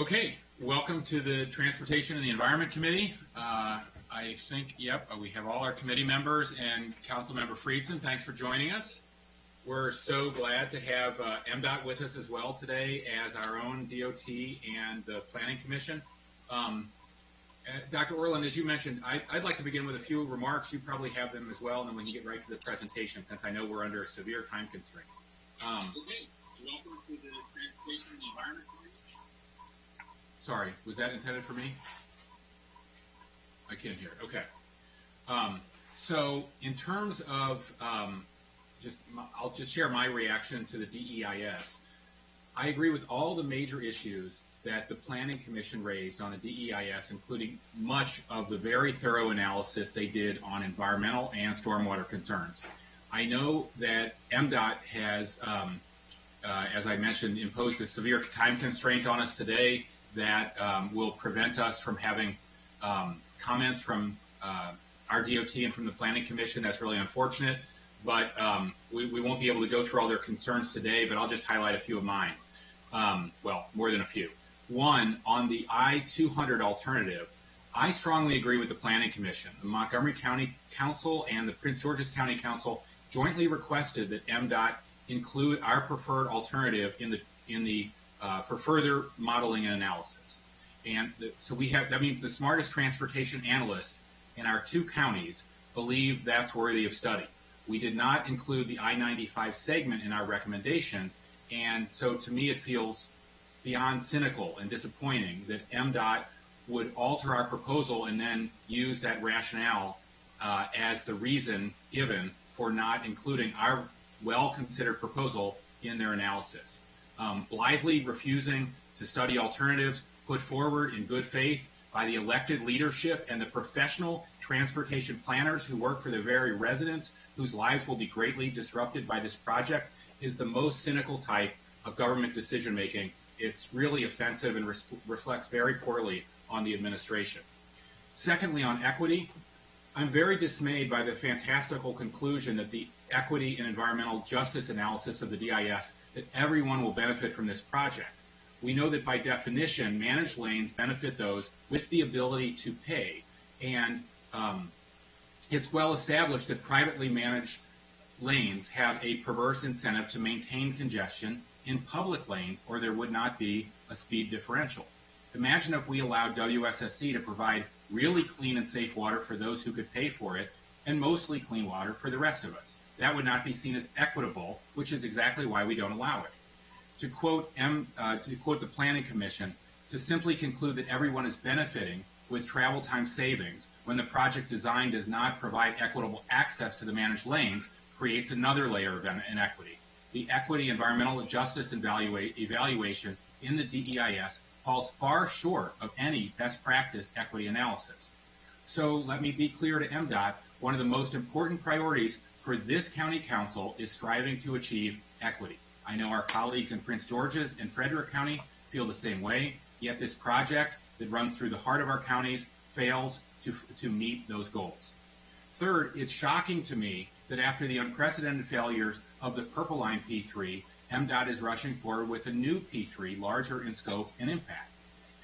Okay, welcome to the Transportation and the Environment Committee. I think, we have all our committee members and Councilmember Friedson. Thanks for joining us. We're so glad to have MDOT with us as well today as our own DOT and the Planning Commission. Dr. Orland, as you mentioned, I'd like to begin with a few remarks. You probably have them as well, and then we can get right to the presentation since I know we're under a severe time constraint. Okay, welcome to the Transportation and the Environment Committee. Sorry, was that intended for me? I can't hear. Okay. So in terms of I'll just share my reaction to the DEIS. I agree with all the major issues that the Planning Commission raised on the DEIS, including much of the very thorough analysis they did on environmental and stormwater concerns. I know that MDOT has, as I mentioned, imposed a severe time constraint on us today that will prevent us from having comments from our DOT and from the Planning Commission. That's really unfortunate, but we won't be able to go through all their concerns today, but I'll just highlight a few of mine. Well, more than a few. One, on the I-200 alternative, I strongly agree with the Planning Commission. The Montgomery County Council and the Prince George's County Council jointly requested that MDOT include our preferred alternative for further modeling and analysis. And so that means the smartest transportation analysts in our two counties believe that's worthy of study. We did not include the I-95 segment in our recommendation, and so to me it feels beyond cynical and disappointing that MDOT would alter our proposal and then use that rationale as the reason given for not including our well-considered proposal in their analysis. Blithely refusing to study alternatives put forward in good faith by the elected leadership and the professional transportation planners who work for the very residents whose lives will be greatly disrupted by this project is the most cynical type of government decision making. It's really offensive and reflects very poorly on the administration. Secondly, on equity, I'm very dismayed by the fantastical conclusion that the equity and environmental justice analysis of the DIS that everyone will benefit from this project. We know that by definition, managed lanes benefit those with the ability to pay, and it's well established that privately managed lanes have a perverse incentive to maintain congestion in public lanes, or there would not be a speed differential. Imagine if we allowed WSSC to provide really clean and safe water for those who could pay for it, and mostly clean water for the rest of us. That would not be seen as equitable, which is exactly why we don't allow it. To quote the Planning Commission, to simply conclude that everyone is benefiting with travel time savings when the project design does not provide equitable access to the managed lanes creates another layer of inequity. The equity environmental justice evaluation in the DEIS falls far short of any best practice equity analysis. So let me be clear to MDOT, one of the most important priorities for this county council is striving to achieve equity. I know our colleagues in Prince George's and Frederick County feel the same way, yet this project that runs through the heart of our counties fails to meet those goals. Third, it's shocking to me that after the unprecedented failures of the Purple Line P3, MDOT is rushing forward with a new P3, larger in scope and impact.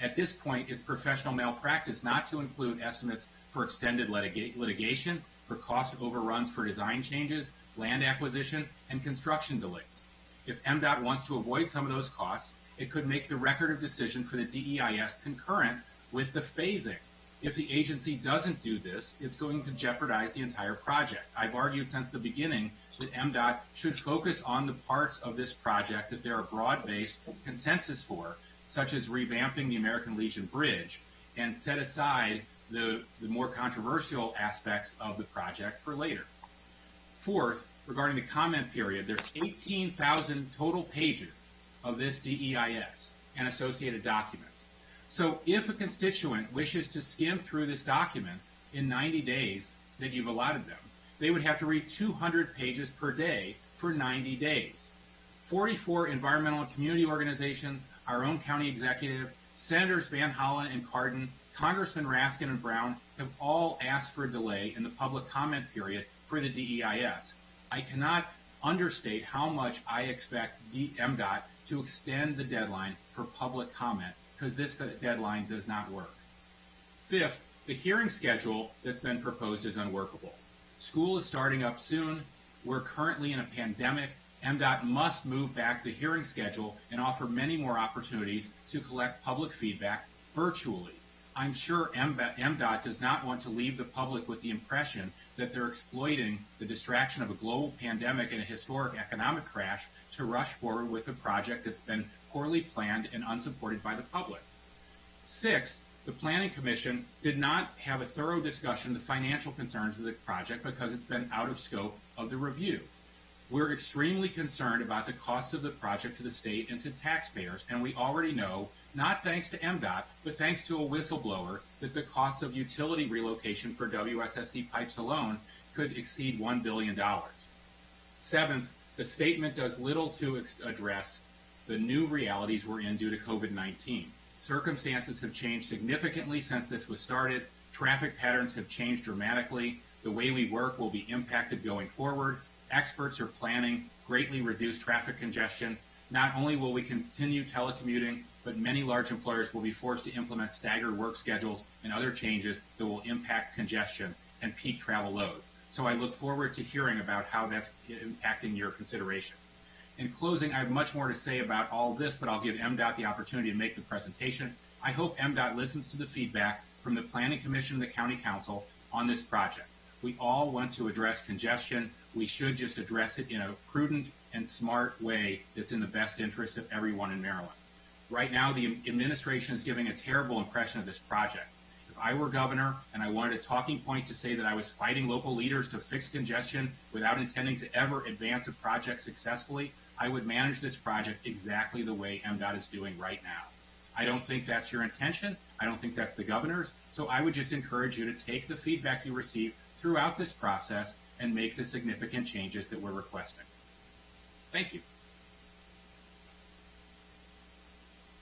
At this point, it's professional malpractice not to include estimates for extended litigation, for cost overruns for design changes, land acquisition, and construction delays. If MDOT wants to avoid some of those costs, it could make the record of decision for the DEIS concurrent with the phasing. If the agency doesn't do this, it's going to jeopardize the entire project. I've argued since the beginning that MDOT should focus on the parts of this project that there are broad-based consensus for, such as revamping the American Legion Bridge, and set aside the more controversial aspects of the project for later. Fourth, regarding the comment period, there's 18,000 total pages of this DEIS and associated documents. So if a constituent wishes to skim through this document in 90 days that you've allotted them, they would have to read 200 pages per day for 90 days. 44 environmental and community organizations, our own county executive, Senators Van Hollen and Cardin, Congressman Raskin and Brown have all asked for a delay in the public comment period for the DEIS. I cannot understate how much I expect MDOT to extend the deadline for public comment because this deadline does not work. Fifth, the hearing schedule that's been proposed is unworkable. School is starting up soon. We're currently in a pandemic. MDOT must move back the hearing schedule and offer many more opportunities to collect public feedback virtually. I'm sure MDOT does not want to leave the public with the impression that they're exploiting the distraction of a global pandemic and a historic economic crash to rush forward with a project that's been poorly planned and unsupported by the public. Sixth, the Planning Commission did not have a thorough discussion of the financial concerns of the project because it's been out of scope of the review. We're extremely concerned about the costs of the project to the state and to taxpayers, and we already know, not thanks to MDOT, but thanks to a whistleblower, that the costs of utility relocation for WSSC pipes alone could exceed $1 billion. Seventh, the statement does little to address the new realities we're in due to COVID-19. Circumstances have changed significantly since this was started. Traffic patterns have changed dramatically. The way we work will be impacted going forward. Experts are planning greatly reduced traffic congestion. Not only will we continue telecommuting, but many large employers will be forced to implement staggered work schedules and other changes that will impact congestion and peak travel loads. So I look forward to hearing about how that's impacting your consideration. In closing, I have much more to say about all this, but I'll give MDOT the opportunity to make the presentation. I hope MDOT listens to the feedback from the Planning Commission and the County Council on this project. We all want to address congestion. We should just address it in a prudent and smart way that's in the best interest of everyone in Maryland. Right now, the administration is giving a terrible impression of this project. If I were governor and I wanted a talking point to say that I was fighting local leaders to fix congestion without intending to ever advance a project successfully, I would manage this project exactly the way MDOT is doing right now. I don't think that's your intention. I don't think that's the governor's. So I would just encourage you to take the feedback you receive throughout this process and make the significant changes that we're requesting. Thank you.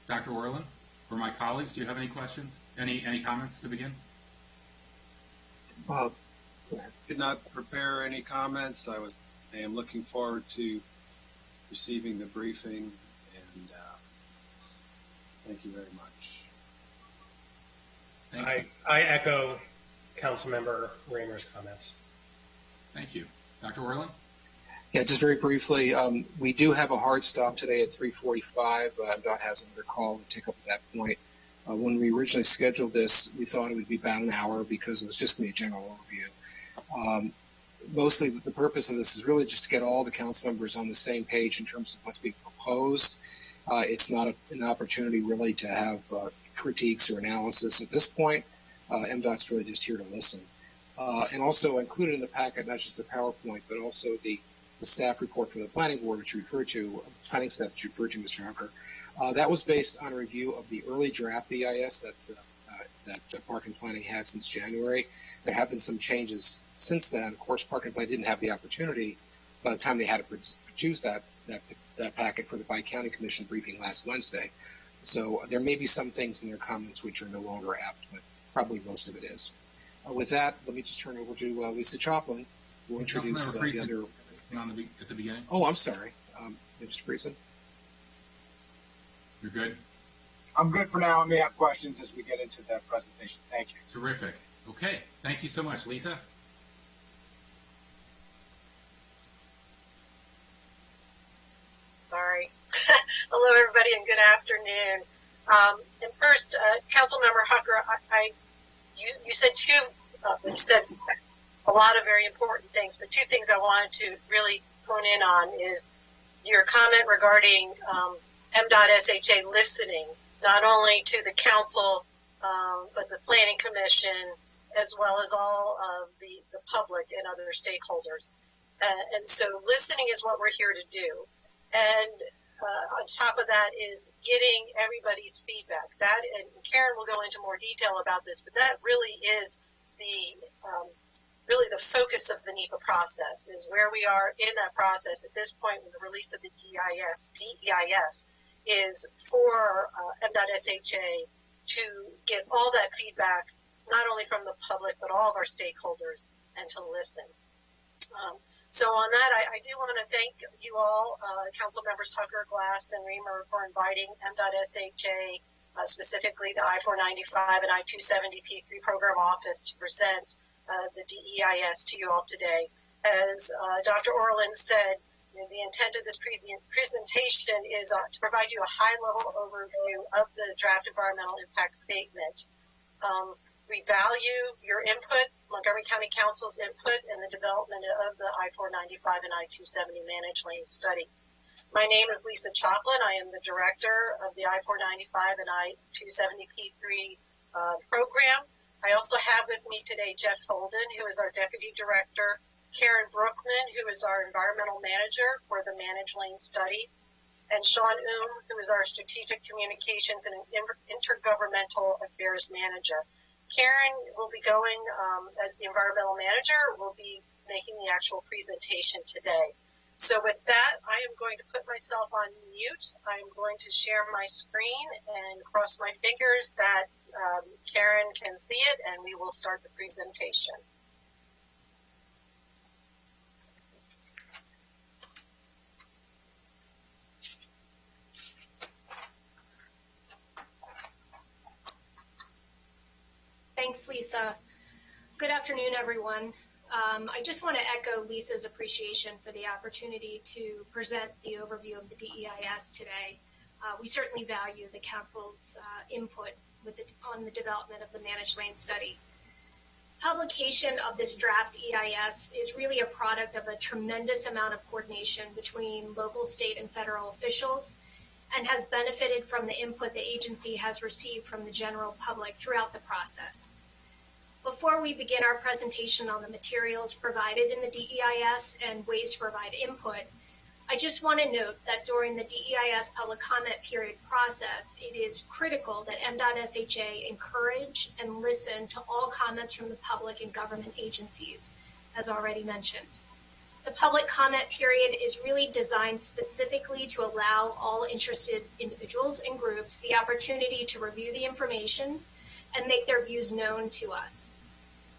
Dr. Orland, or my colleagues, do you have any questions? Any comments to begin? Did not prepare any comments. I am looking forward to receiving the briefing, and thank you very much. Thank you. I echo Councilmember Raymer's comments. Thank you. Dr. Orland? Yeah, just very briefly, we do have a hard stop today at 3:45. DOT has another call to take up at that point. When we originally scheduled this, we thought it would be about an hour because it was just going to be a general overview. Mostly the purpose of this is really just to get all the council members on the same page in terms of what's being proposed. It's not an opportunity really to have critiques or analysis at this point. MDOT's really just here to listen. And also included in the packet, not just the PowerPoint, but also the staff report from the planning board, which you referred to, planning staff that you referred to, Mr. Hunker. That was based on a review of the early draft EIS that Park and Planning had since January. There have been some changes since then. Of course, Park and Planning didn't have the opportunity by the time they had to produce that packet for the Bi-County Commission briefing last Wednesday. So there may be some things in their comments which are no longer apt, but probably most of it is. With that, let me just turn over to Lisa Choplin, who will introduce the other. At the beginning? Oh, I'm sorry, Mr. Friesen. You're good? I'm good for now. I may have questions as we get into the presentation. Thank you. Terrific. Okay. Thank you so much. Lisa? Sorry. Hello, everybody, and good afternoon. And first, Councilmember Hucker, you said you said a lot of very important things, but two things I wanted to really hone in on is your comment regarding MDOT SHA listening, not only to the council, but the Planning Commission, as well as all of the public and other stakeholders. And so listening is what we're here to do. And on top of that is getting everybody's feedback. That, and Karen will go into more detail about this, but that really is the focus of the NEPA process, is where we are in that process at this point with the release of the DEIS is for MDOT SHA to get all that feedback, not only from the public, but all of our stakeholders, and to listen. So on that, I do want to thank you all, Council Members Hucker, Glass, and Reamer, for inviting MDOT SHA specifically the I-495 and I-270 P3 program office, to present the DEIS to you all today. As Dr. Orland said, the intent of this presentation is to provide you a high-level overview of the draft environmental impact statement. We value your input, Montgomery County Council's input in the development of the I-495 and I-270 managed lane study. My name is Lisa Choplin. I am the director of the I-495 and I-270P3 program. I also have with me today Jeff Folden, who is our deputy director, Karen Brookman, who is our environmental manager for the managed lane study, and Sean who is our strategic communications and intergovernmental affairs manager. Karen will be going as the environmental manager, will be making the actual presentation today. So with that, I am going to put myself on mute. I am going to share my screen and cross my fingers that Karen can see it, and we will start the presentation. Thanks, Lisa. Good afternoon, everyone. I just want to echo Lisa's appreciation for the opportunity to present the overview of the DEIS today. We certainly value the Council's input on the development of the managed lane study. Publication of this draft EIS is really a product of a tremendous amount of coordination between local, state, and federal officials, and has benefited from the input the agency has received from the general public throughout the process. Before we begin our presentation on the materials provided in the DEIS and ways to provide input, I just want to note that during the DEIS public comment period process, it is critical that MDOT-SHA encourage and listen to all comments from the public and government agencies, as already mentioned. The public comment period is really designed specifically to allow all interested individuals and groups the opportunity to review the information and make their views known to us.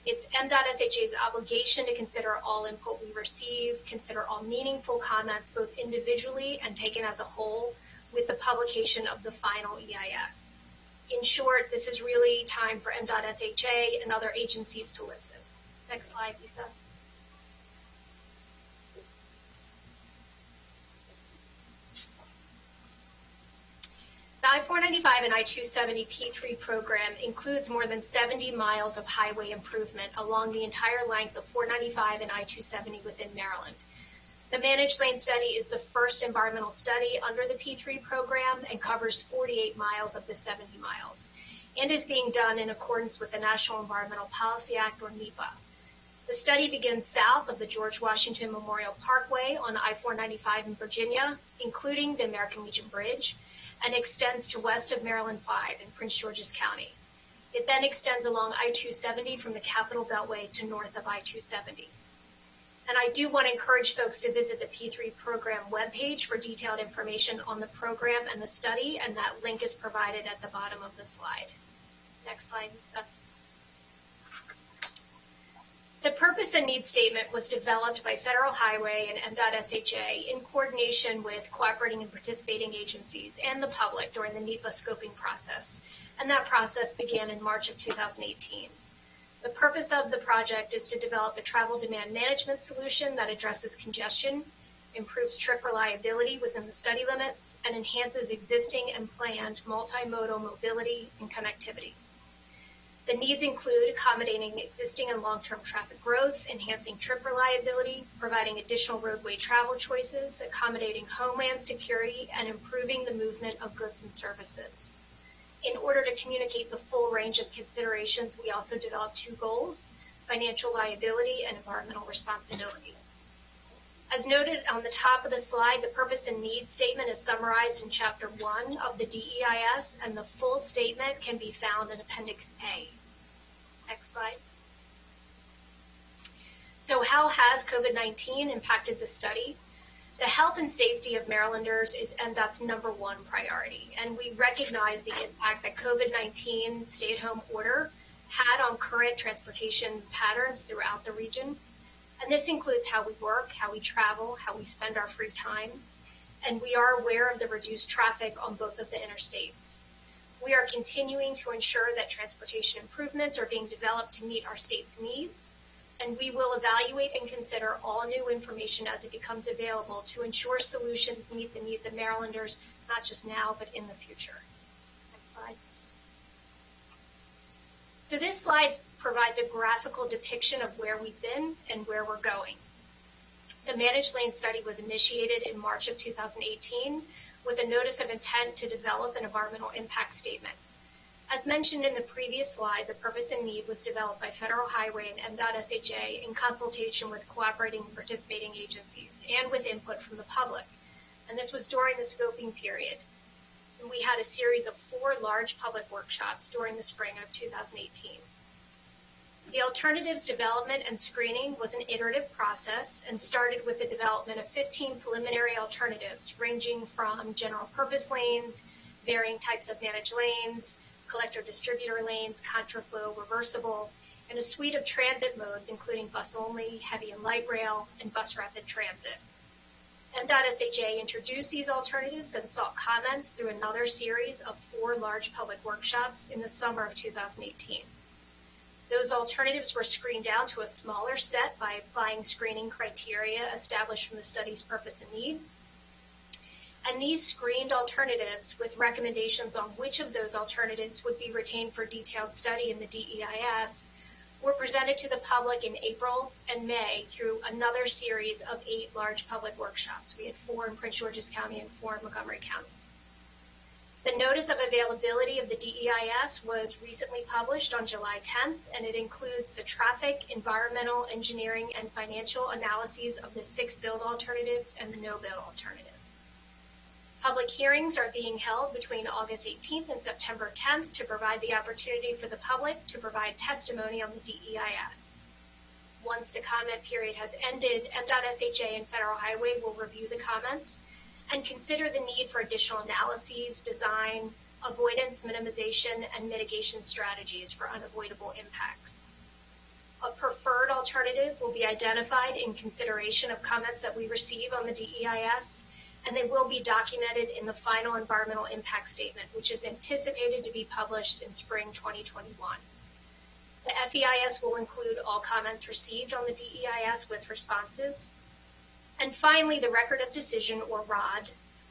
It's MDOT-SHA's obligation to consider all input we receive, consider all meaningful comments both individually and taken as a whole with the publication of the final EIS. In short, this is really time for MDOT-SHA and other agencies to listen. Next slide, Lisa. The I-495 and I-270 P3 program includes more than 70 miles of highway improvement along the entire length of 495 and I-270 within Maryland. The managed lane study is the first environmental study under the P3 program and covers 48 miles of the 70 miles and is being done in accordance with the National Environmental Policy Act, or NEPA. The study begins south of the George Washington Memorial Parkway on I-495 in Virginia, including the American Legion Bridge, and extends to west of Maryland 5 in Prince George's County. It then extends along I-270 from the Capitol Beltway to north of I-270. And I do want to encourage folks to visit the P3 program webpage for detailed information on the program and the study, and that link is provided at the bottom of the slide. Next slide, Lisa. The purpose and needs statement was developed by Federal Highway and MDOT-SHA in coordination with cooperating and participating agencies and the public during the NEPA scoping process, and that process began in March of 2018. The purpose of the project is to develop a travel demand management solution that addresses congestion, improves trip reliability within the study limits, and enhances existing and planned multimodal mobility and connectivity. The needs include accommodating existing and long-term traffic growth, enhancing trip reliability, providing additional roadway travel choices, accommodating homeland security, and improving the movement of goods and services. In order to communicate the full range of considerations, we also developed two goals: financial viability and environmental responsibility. As noted on the top of the slide, the purpose and needs statement is summarized in Chapter 1 of the DEIS, and the full statement can be found in Appendix A. Next slide. So how has COVID-19 impacted the study? The health and safety of Marylanders is MDOT's #1 priority, and we recognize the impact that COVID-19 stay-at-home order had on current transportation patterns throughout the region. And this includes how we work, how we travel, how we spend our free time. And we are aware of the reduced traffic on both of the interstates. We are continuing to ensure that transportation improvements are being developed to meet our state's needs, and we will evaluate and consider all new information as it becomes available to ensure solutions meet the needs of Marylanders, not just now, but in the future. Next slide. So this slide provides a graphical depiction of where we've been and where we're going. The managed lane study was initiated in March of 2018 with a notice of intent to develop an environmental impact statement. As mentioned in the previous slide, the purpose and need was developed by Federal Highway and MDOT-SHA in consultation with cooperating and participating agencies and with input from the public. And this was during the scoping period. And we had a series of 4 large public workshops during the spring of 2018. The alternatives development and screening was an iterative process and started with the development of 15 preliminary alternatives ranging from general purpose lanes, varying types of managed lanes, collector-distributor lanes, contraflow, reversible, and a suite of transit modes including bus-only, heavy and light rail, and bus rapid transit. MDOT-SHA introduced these alternatives and sought comments through another series of 4 large public workshops in the summer of 2018. Those alternatives were screened down to a smaller set by applying screening criteria established from the study's purpose and need. And these screened alternatives with recommendations on which of those alternatives would be retained for detailed study in the DEIS were presented to the public in April and May through another series of 8 large public workshops. We had 4 in Prince George's County and 4 in Montgomery County. The notice of availability of the DEIS was recently published on July 10th, and it includes the traffic, environmental, engineering, and financial analyses of the 6 build alternatives and the no build alternative. Public hearings are being held between August 18th and September 10th to provide the opportunity for the public to provide testimony on the DEIS. Once the comment period has ended, MDOT-SHA and Federal Highway will review the comments and consider the need for additional analyses, design, avoidance, minimization, and mitigation strategies for unavoidable impacts. A preferred alternative will be identified in consideration of comments that we receive on the DEIS, and they will be documented in the final environmental impact statement, which is anticipated to be published in spring 2021. The FEIS will include all comments received on the DEIS with responses. And finally, the Record of Decision, or ROD,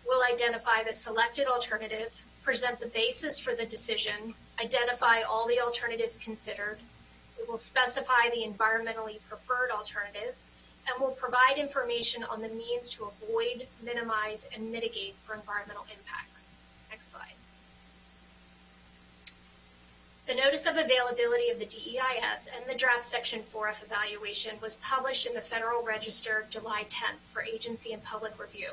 will identify the selected alternative, present the basis for the decision, identify all the alternatives considered. It will specify the environmentally preferred alternative, and will provide information on the means to avoid, minimize, and mitigate for environmental impacts. Next slide. The Notice of Availability of the DEIS and the draft Section 4F evaluation was published in the Federal Register July 10th for agency and public review.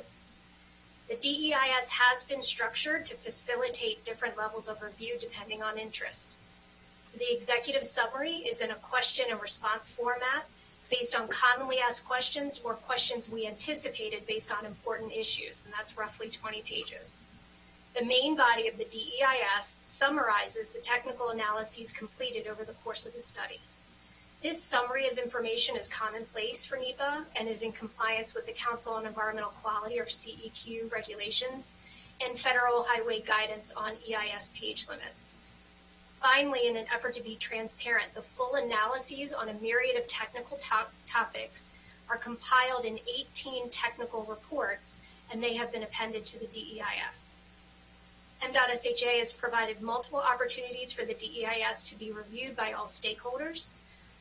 The DEIS has been structured to facilitate different levels of review depending on interest. So the executive summary is in a question and response format based on commonly asked questions or questions we anticipated based on important issues, and that's roughly 20 pages. The main body of the DEIS summarizes the technical analyses completed over the course of the study. This summary of information is commonplace for NEPA and is in compliance with the Council on Environmental Quality, or CEQ, regulations and Federal Highway guidance on EIS page limits. Finally, in an effort to be transparent, the full analyses on a myriad of technical topics are compiled in 18 technical reports, and they have been appended to the DEIS. MDOT-SHA has provided multiple opportunities for the DEIS to be reviewed by all stakeholders.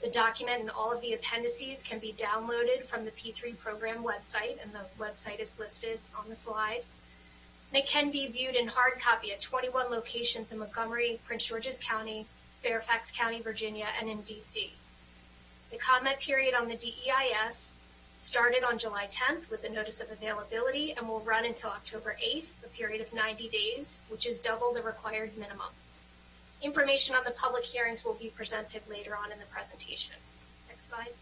The document and all of the appendices can be downloaded from the P3 program website, and the website is listed on the slide. And it can be viewed in hard copy at 21 locations in Montgomery, Prince George's County, Fairfax County, Virginia, and in DC. The comment period on the DEIS started on July 10th with the notice of availability and will run until October 8th, a period of 90 days, which is double the required minimum. Information on the public hearings will be presented later on in the presentation. Next slide.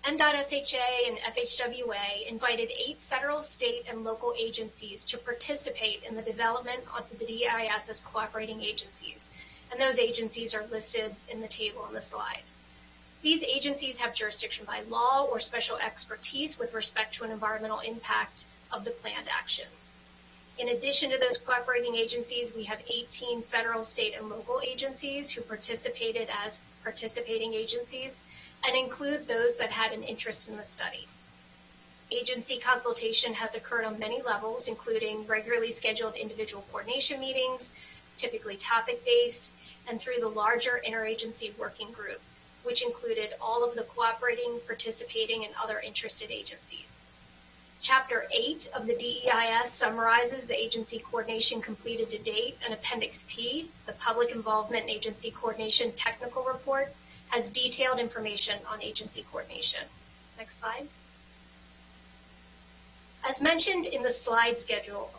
MDOT-SHA and FHWA invited 8 federal, state, and local agencies to participate in the development of the DEIS as cooperating agencies, and those agencies are listed in the table on the slide. These agencies have jurisdiction by law or special expertise with respect to an environmental impact of the planned action. In addition to those cooperating agencies, we have 18 federal, state, and local agencies who participated as participating agencies and include those that had an interest in the study. Agency consultation has occurred on many levels, including regularly scheduled individual coordination meetings, typically topic-based, and through the larger interagency working group, which included all of the cooperating, participating, and other interested agencies. Chapter 8 of the DEIS summarizes the agency coordination completed to date, and Appendix P, the Public Involvement and Agency Coordination Technical Report, has detailed information on agency coordination. Next slide. As mentioned in the schedule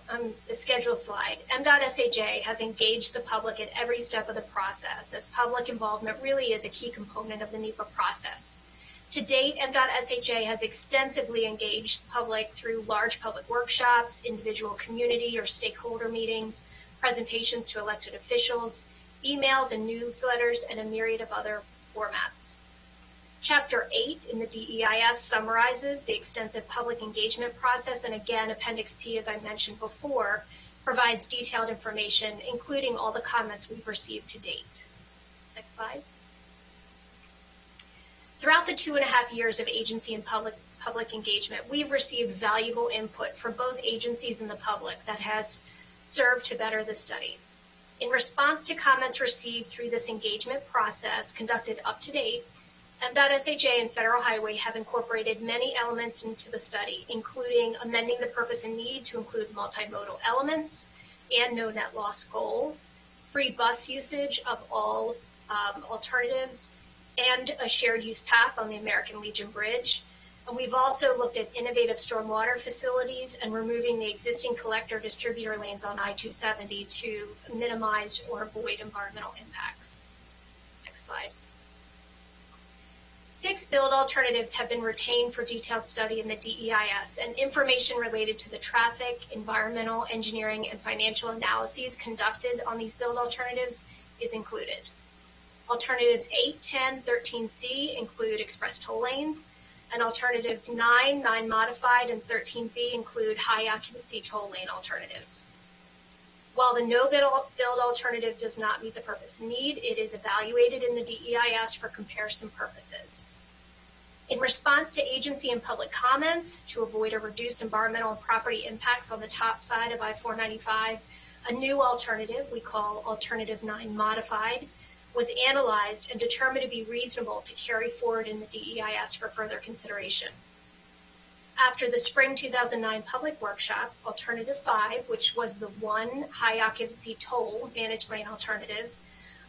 slide, M.SAJ has engaged the public at every step of the process, as public involvement really is a key component of the NEPA process. To date, M.SAJ has extensively engaged the public through large public workshops, individual community or stakeholder meetings, presentations to elected officials, emails and newsletters, and a myriad of other formats. Chapter 8 in the DEIS summarizes the extensive public engagement process, and again, Appendix P, as I mentioned before, provides detailed information, including all the comments we've received to date. Next slide. Throughout the 2.5 years of agency and public engagement, we've received valuable input from both agencies and the public that has served to better the study. In response to comments received through this engagement process conducted up to date, M.SAJ and Federal Highway have incorporated many elements into the study, including amending the purpose and need to include multimodal elements and no net loss goal, free bus usage of all alternatives, and a shared use path on the American Legion Bridge. And we've also looked at innovative stormwater facilities and removing the existing collector distributor lanes on I-270 to minimize or avoid environmental impacts. Next slide. 6 build alternatives have been retained for detailed study in the DEIS, and information related to the traffic, environmental, engineering, and financial analyses conducted on these build alternatives is included. Alternatives 8, 10, 13C include express toll lanes, and alternatives 9, 9 modified, and 13B include high occupancy toll lane alternatives. While the no build alternative does not meet the purpose and need, it is evaluated in the DEIS for comparison purposes. In response to agency and public comments to avoid or reduce environmental and property impacts on the top side of I-495, a new alternative we call Alternative 9 Modified was analyzed and determined to be reasonable to carry forward in the DEIS for further consideration. After the spring 2009 public workshop, Alternative 5, which was the one high occupancy toll managed lane alternative,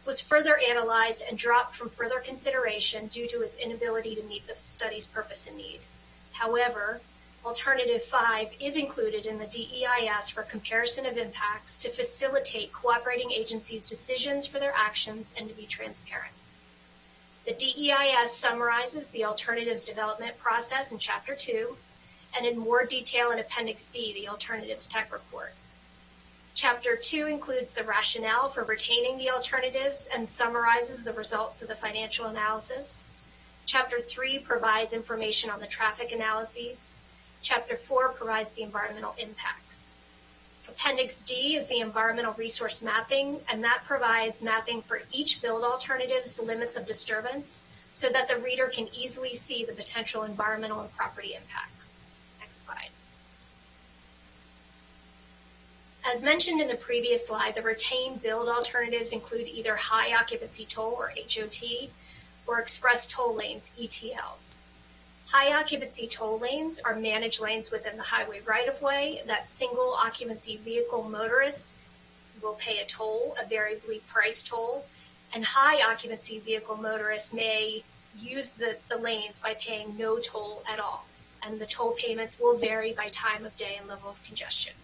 was further analyzed and dropped from further consideration due to its inability to meet the study's purpose and need. However, Alternative 5 is included in the DEIS for comparison of impacts to facilitate cooperating agencies' decisions for their actions and to be transparent. The DEIS summarizes the alternatives development process in Chapter 2, and in more detail in Appendix B, the Alternatives Tech Report. Chapter 2 includes the rationale for retaining the alternatives and summarizes the results of the financial analysis. Chapter 3 provides information on the traffic analyses. Chapter 4 provides the environmental impacts. Appendix D is the environmental resource mapping, and that provides mapping for each build alternative's limits of disturbance so that the reader can easily see the potential environmental and property impacts. Next slide. As mentioned in the previous slide, the retained build alternatives include either high occupancy toll, or HOT, or express toll lanes, ETLs. High occupancy toll lanes are managed lanes within the highway right-of-way that single occupancy vehicle motorists will pay a toll, a variably priced toll, and high occupancy vehicle motorists may use the lanes by paying no toll at all, and the toll payments will vary by time of day and level of congestion.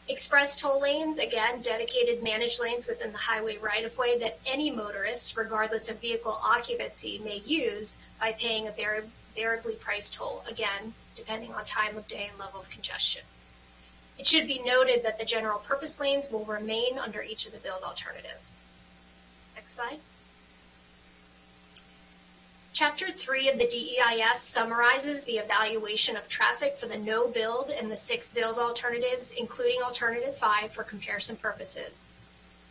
Express toll lanes, again, dedicated managed lanes within the highway right-of-way that any motorist, regardless of vehicle occupancy, may use by paying a variably priced toll, again, depending on time of day and level of congestion. It should be noted that the general purpose lanes will remain under each of the build alternatives. Next slide. Chapter 3 of the DEIS summarizes the evaluation of traffic for the no build and the 6 build alternatives, including alternative 5 for comparison purposes.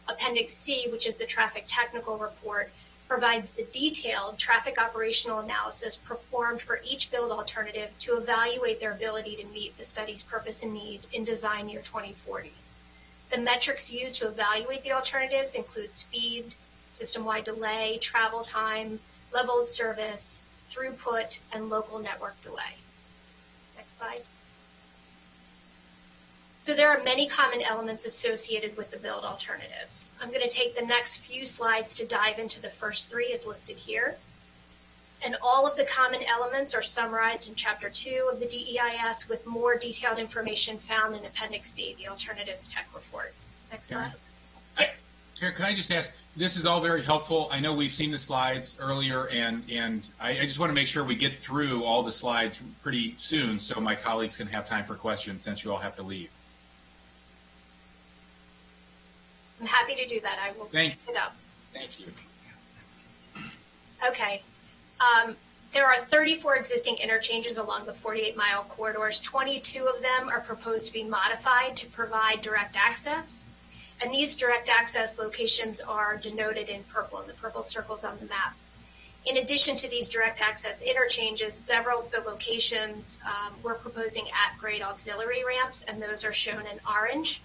Appendix C, which is the traffic technical report, provides the detailed traffic operational analysis performed for each build alternative to evaluate their ability to meet the study's purpose and need in design year 2040. The metrics used to evaluate the alternatives include speed, system-wide delay, travel time, level of service, throughput, and local network delay. Next slide. So there are many common elements associated with the build alternatives. I'm going to take the next few slides to dive into the first 3 as listed here. And all of the common elements are summarized in Chapter 2 of the DEIS with more detailed information found in Appendix B, the Alternatives Tech Report. Next slide. Karen, can I just ask, this is all very helpful. I know we've seen the slides earlier, and I just want to make sure we get through all the slides pretty soon so my colleagues can have time for questions since you all have to leave. I'm happy to do that. I will speed it up. Thank you. Okay. There are 34 existing interchanges along the 48-mile corridors. 22 of them are proposed to be modified to provide direct access. And these direct access locations are denoted in purple, in the purple circles on the map. In addition to these direct access interchanges, several of the locations we're proposing at-grade auxiliary ramps, and those are shown in orange.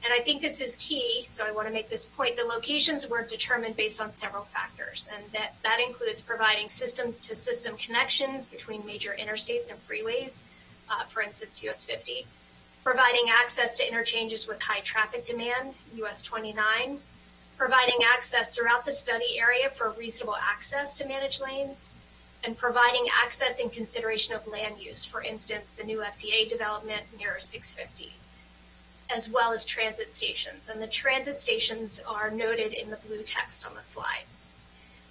And I think this is key, so I want to make this point. The locations were determined based on several factors, and that includes providing system-to-system connections between major interstates and freeways, for instance, US 50, providing access to interchanges with high traffic demand, US 29, providing access throughout the study area for reasonable access to managed lanes, and providing access in consideration of land use, for instance, the new FDA development near 650. As well as transit stations. And the transit stations are noted in the blue text on the slide.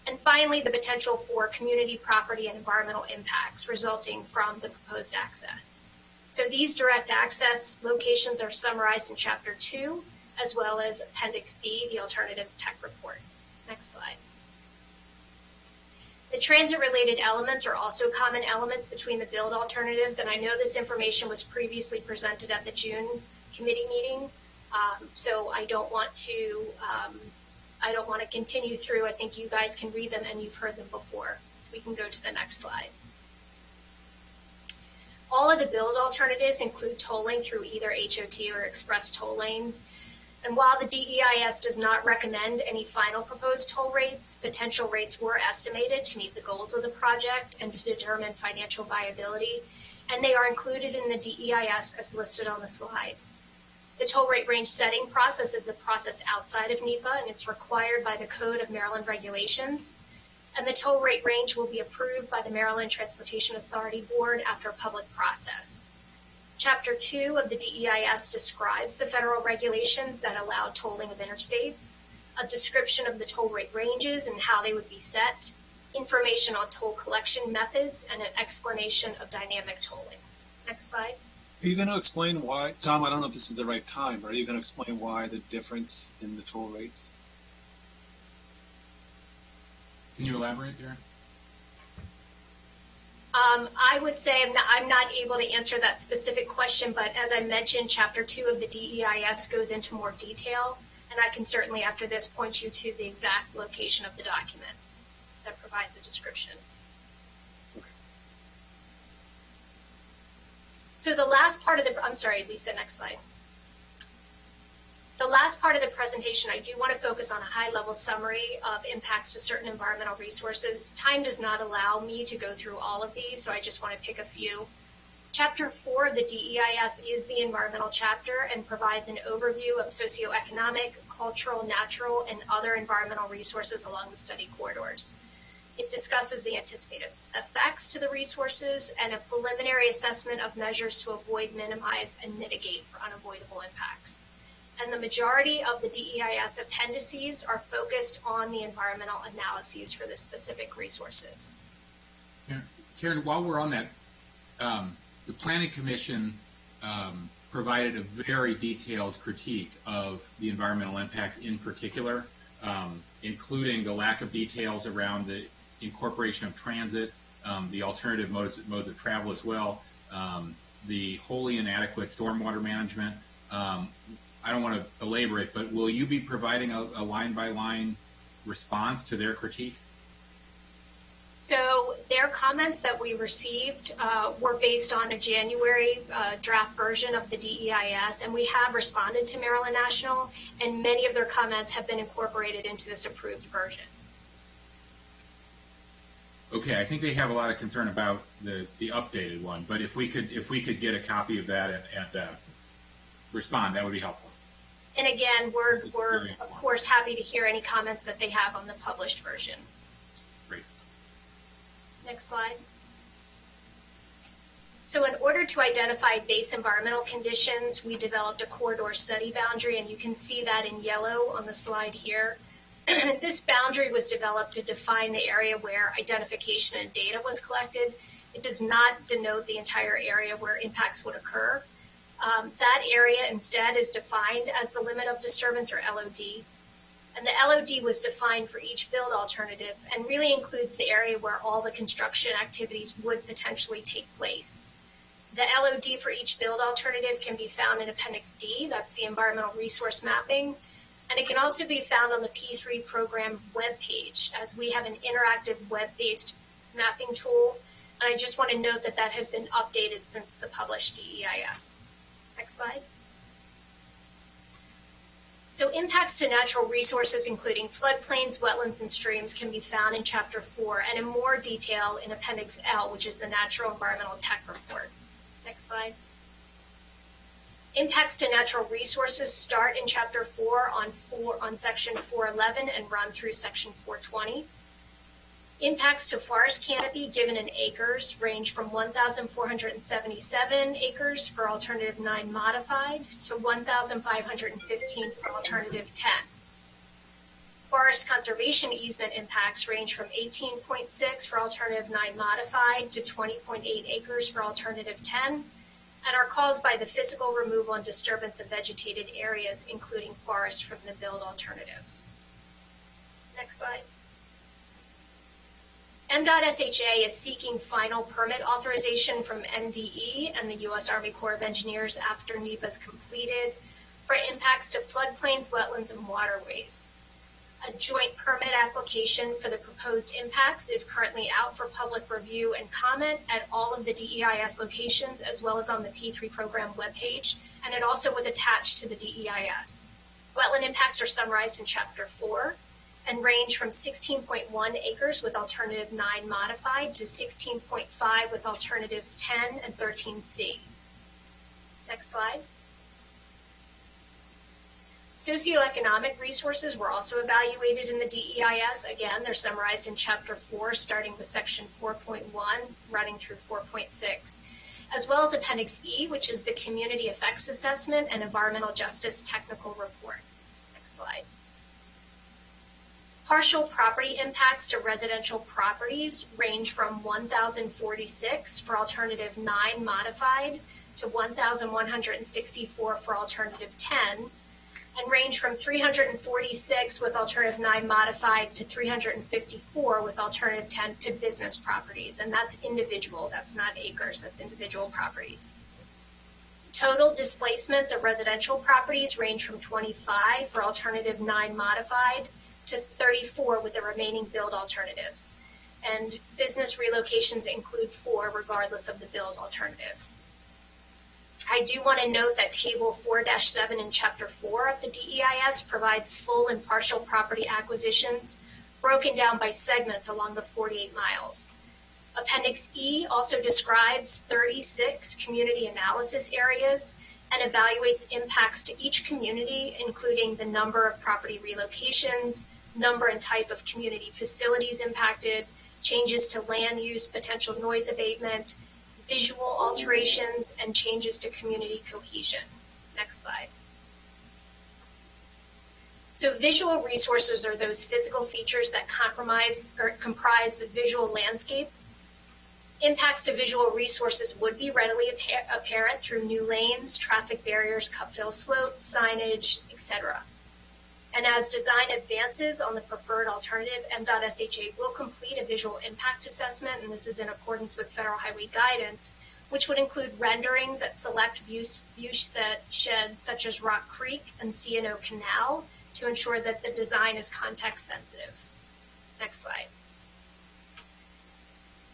And finally, the potential for community property and environmental impacts resulting from the proposed access. So these direct access locations are summarized in Chapter 2, as well as Appendix B, the Alternatives Tech Report. Next slide. The transit-related elements are also common elements between the build alternatives, and I know this information was previously presented at the June committee meeting, so I don't want to continue through. I think you guys can read them and you've heard them before. So we can go to the next slide. All of the build alternatives include tolling through either HOT or express toll lanes. And while the DEIS does not recommend any final proposed toll rates, potential rates were estimated to meet the goals of the project and to determine financial viability, and they are included in the DEIS as listed on the slide. The toll rate range setting process is a process outside of NEPA, and it's required by the Code of Maryland Regulations. And the toll rate range will be approved by the Maryland Transportation Authority Board after a public process. Chapter 2 of the DEIS describes the federal regulations that allow tolling of interstates, a description of the toll rate ranges and how they would be set, information on toll collection methods, and an explanation of dynamic tolling. Next slide. Are you going to explain why, Tom, I don't know if this is the right time, but are you going to explain why the difference in the toll rates? Can you elaborate there? I would say I'm not able to answer that specific question, but as I mentioned, Chapter 2 of the DEIS goes into more detail, and I can certainly, after this, point you to the exact location of the document that provides a description. So the last part of the, I'm sorry, Lisa, next slide. The last part of the presentation, I do want to focus on a high-level summary of impacts to certain environmental resources. Time does not allow me to go through all of these, so I just want to pick a few. Chapter 4 of the DEIS is the environmental chapter and provides an overview of socioeconomic, cultural, natural, and other environmental resources along the study corridors. It discusses the anticipated effects to the resources and a preliminary assessment of measures to avoid, minimize, and mitigate for unavoidable impacts. And the majority of the DEIS appendices are focused on the environmental analyses for the specific resources. Karen, while we're on that, the Planning Commission provided a very detailed critique of the environmental impacts in particular, including the lack of details around the incorporation of transit, the alternative modes of travel as well, the wholly inadequate stormwater management. I don't want to belabor it, but will you be providing a line-by-line response to their critique? So their comments that we received were based on a January draft version of the DEIS, and we have responded to Maryland National, and many of their comments have been incorporated into this approved version. Okay, I think they have a lot of concern about the updated one, but if we could get a copy of that and respond, that would be helpful. And again, we're of course happy to hear any comments that they have on the published version. Great. Next slide. So in order to identify base environmental conditions, we developed a corridor study boundary, and you can see that in yellow on the slide here. This boundary was developed to define the area where identification and data was collected. It does not denote the entire area where impacts would occur. That area instead is defined as the limit of disturbance, or LOD. And the LOD was defined for each build alternative and really includes the area where all the construction activities would potentially take place. The LOD for each build alternative can be found in Appendix D, that's the environmental resource mapping, and it can also be found on the P3 program webpage, as we have an interactive web-based mapping tool, and I just want to note that that has been updated since the published DEIS. Next slide. So impacts to natural resources, including floodplains, wetlands, and streams, can be found in Chapter 4 and in more detail in Appendix L, which is the Natural Environmental Tech Report. Next slide. Impacts to natural resources start in Chapter 4 on Section 411 and run through Section 420. Impacts to forest canopy given in acres range from 1,477 acres for alternative 9 modified to 1,515 for alternative 10. Forest conservation easement impacts range from 18.6 for alternative 9 modified to 20.8 acres for alternative 10, and are caused by the physical removal and disturbance of vegetated areas, including forest, from the build alternatives. Next slide. MDOT-SHA is seeking final permit authorization from MDE and the U.S. Army Corps of Engineers after NEPA is completed for impacts to floodplains, wetlands, and waterways. A joint permit application for the proposed impacts is currently out for public review and comment at all of the DEIS locations, as well as on the P3 program webpage, and it also was attached to the DEIS. Wetland impacts are summarized in Chapter 4. And range from 16.1 acres with alternative 9 modified to 16.5 with alternatives 10 and 13C. Next slide. Socioeconomic resources were also evaluated in the DEIS. Again, they're summarized in Chapter 4, starting with Section 4.1, running through 4.6, as well as Appendix E, which is the Community Effects Assessment and Environmental Justice Technical Report. Next slide. Partial property impacts to residential properties range from 1,046 for alternative 9 modified to 1,164 for alternative 10, and range from 346 with alternative 9 modified to 354 with alternative 10 to business properties. And that's individual, that's not acres, that's individual properties. Total displacements of residential properties range from 25 for alternative 9 modified to 34 with the remaining build alternatives. And business relocations include 4 regardless of the build alternative. I do want to note that Table 4-7 in Chapter 4 of the DEIS provides full and partial property acquisitions broken down by segments along the 48 miles. Appendix E also describes 36 community analysis areas and evaluates impacts to each community, including the number of property relocations, number and type of community facilities impacted, changes to land use, potential noise abatement, visual alterations, and changes to community cohesion. Next slide. So visual resources are those physical features that comprise the visual landscape. Impacts to visual resources would be readily apparent through new lanes, traffic barriers, cut-fill slopes, signage, etc. And as design advances on the preferred alternative, MDOT-SHA will complete a visual impact assessment, and this is in accordance with federal highway guidance, which would include renderings at select view sheds such as Rock Creek and C&O Canal to ensure that the design is context sensitive. Next slide.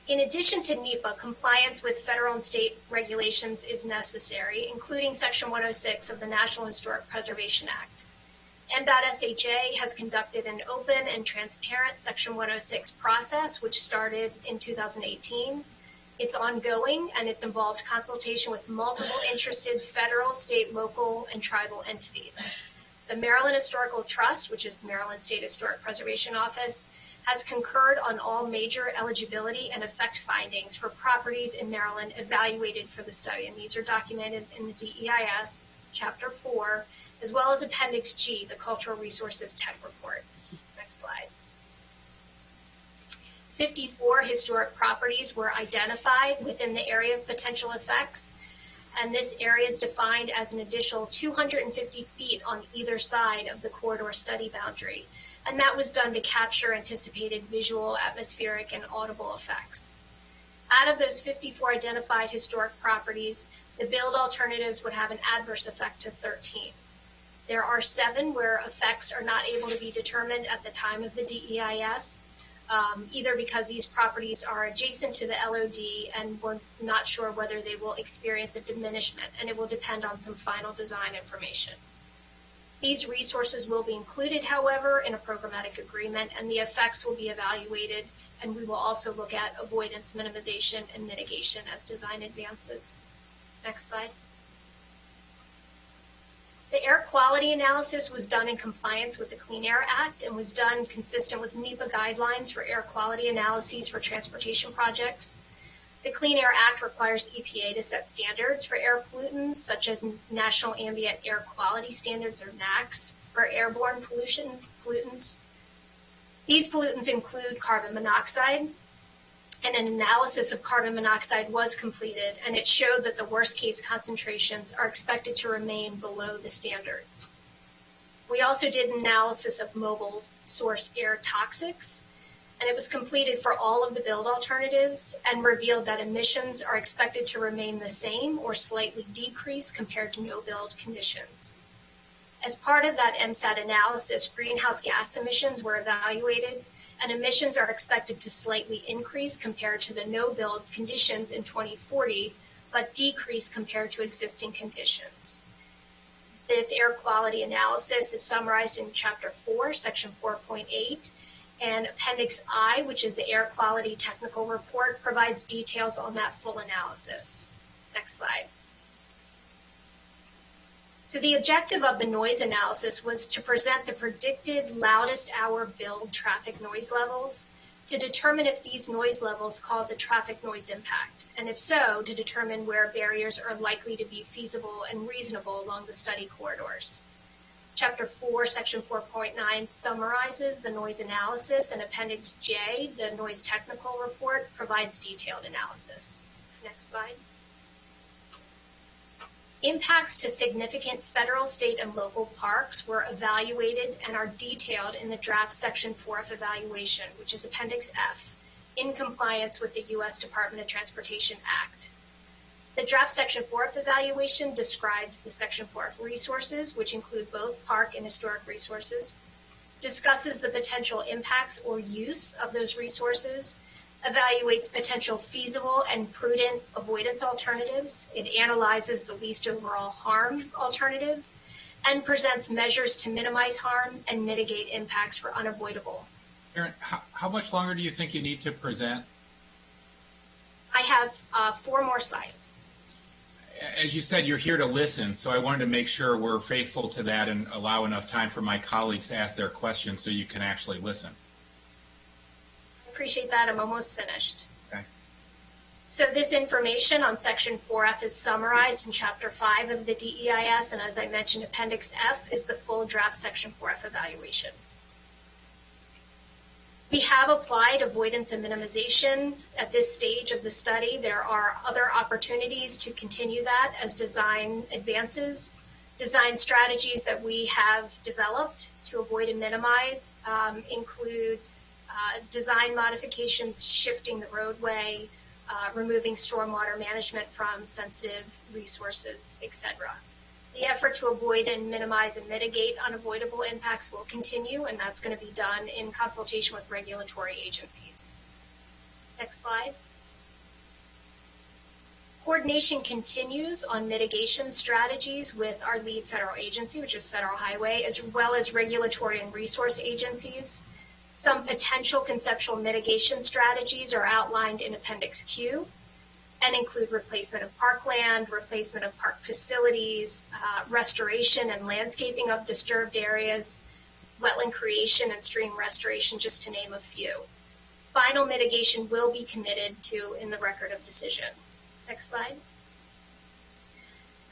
In addition to NEPA, compliance with federal and state regulations is necessary, including Section 106 of the National Historic Preservation Act. MDOT-SHA has conducted an open and transparent Section 106 process, which started in 2018. It's ongoing, and it's involved consultation with multiple interested federal, state, local, and tribal entities. The Maryland Historical Trust, which is the Maryland State Historic Preservation Office, has concurred on all major eligibility and effect findings for properties in Maryland evaluated for the study, and these are documented in the DEIS, Chapter 4, as well as Appendix G, the Cultural Resources Tech Report. Next slide. 54 historic properties were identified within the area of potential effects, and this area is defined as an additional 250 feet on either side of the corridor study boundary, and that was done to capture anticipated visual, atmospheric, and audible effects. Out of those 54 identified historic properties, the build alternatives would have an adverse effect to 13. There are 7 where effects are not able to be determined at the time of the DEIS, either because these properties are adjacent to the LOD and we're not sure whether they will experience a diminishment, and it will depend on some final design information. These resources will be included, however, in a programmatic agreement, and the effects will be evaluated, and we will also look at avoidance, minimization, and mitigation as design advances. Next slide. The air quality analysis was done in compliance with the Clean Air Act and was done consistent with NEPA guidelines for air quality analyses for transportation projects. The Clean Air Act requires EPA to set standards for air pollutants, such as National Ambient Air Quality Standards, or NAAQS, for airborne pollutants. These pollutants include carbon monoxide, and an analysis of carbon monoxide was completed, and it showed that the worst case concentrations are expected to remain below the standards. We also did an analysis of mobile source air toxics, and it was completed for all of the build alternatives and revealed that emissions are expected to remain the same or slightly decrease compared to no build conditions. As part of that MSAT analysis, greenhouse gas emissions were evaluated, and emissions are expected to slightly increase compared to the no-build conditions in 2040, but decrease compared to existing conditions. This air quality analysis is summarized in Chapter 4, Section 4.8, and Appendix I, which is the Air Quality Technical Report, provides details on that full analysis. Next slide. So the objective of the noise analysis was to present the predicted loudest hour build traffic noise levels, to determine if these noise levels cause a traffic noise impact, and if so, to determine where barriers are likely to be feasible and reasonable along the study corridors. Chapter 4, Section 4.9 summarizes the noise analysis, and Appendix J, the noise technical report, provides detailed analysis. Next slide. Impacts to significant federal, state, and local parks were evaluated and are detailed in the draft Section 4F evaluation, which is Appendix F, in compliance with the U.S. Department of Transportation Act. The draft Section 4F evaluation describes the Section 4F resources, which include both park and historic resources, discusses the potential impacts or use of those resources, evaluates potential feasible and prudent avoidance alternatives. It analyzes the least overall harm alternatives and presents measures to minimize harm and mitigate impacts for unavoidable. Erin, how much longer do you think you need to present? I have 4 more slides. As you said, you're here to listen, so I wanted to make sure we're faithful to that and allow enough time for my colleagues to ask their questions so you can actually listen. Appreciate that. I'm almost finished. Okay. So this information on Section 4F is summarized in Chapter 5 of the DEIS, and as I mentioned, Appendix F is the full draft Section 4F evaluation. We have applied avoidance and minimization at this stage of the study. There are other opportunities to continue that as design advances. Design strategies that we have developed to avoid and minimize include design modifications, shifting the roadway, removing stormwater management from sensitive resources, etc. The effort to avoid and minimize and mitigate unavoidable impacts will continue, and that's going to be done in consultation with regulatory agencies. Next slide. Coordination continues on mitigation strategies with our lead federal agency, which is Federal Highway, as well as regulatory and resource agencies. Some potential conceptual mitigation strategies are outlined in Appendix Q and include replacement of parkland, replacement of park facilities, restoration and landscaping of disturbed areas, wetland creation and stream restoration, just to name a few. Final mitigation will be committed to in the record of decision. Next slide.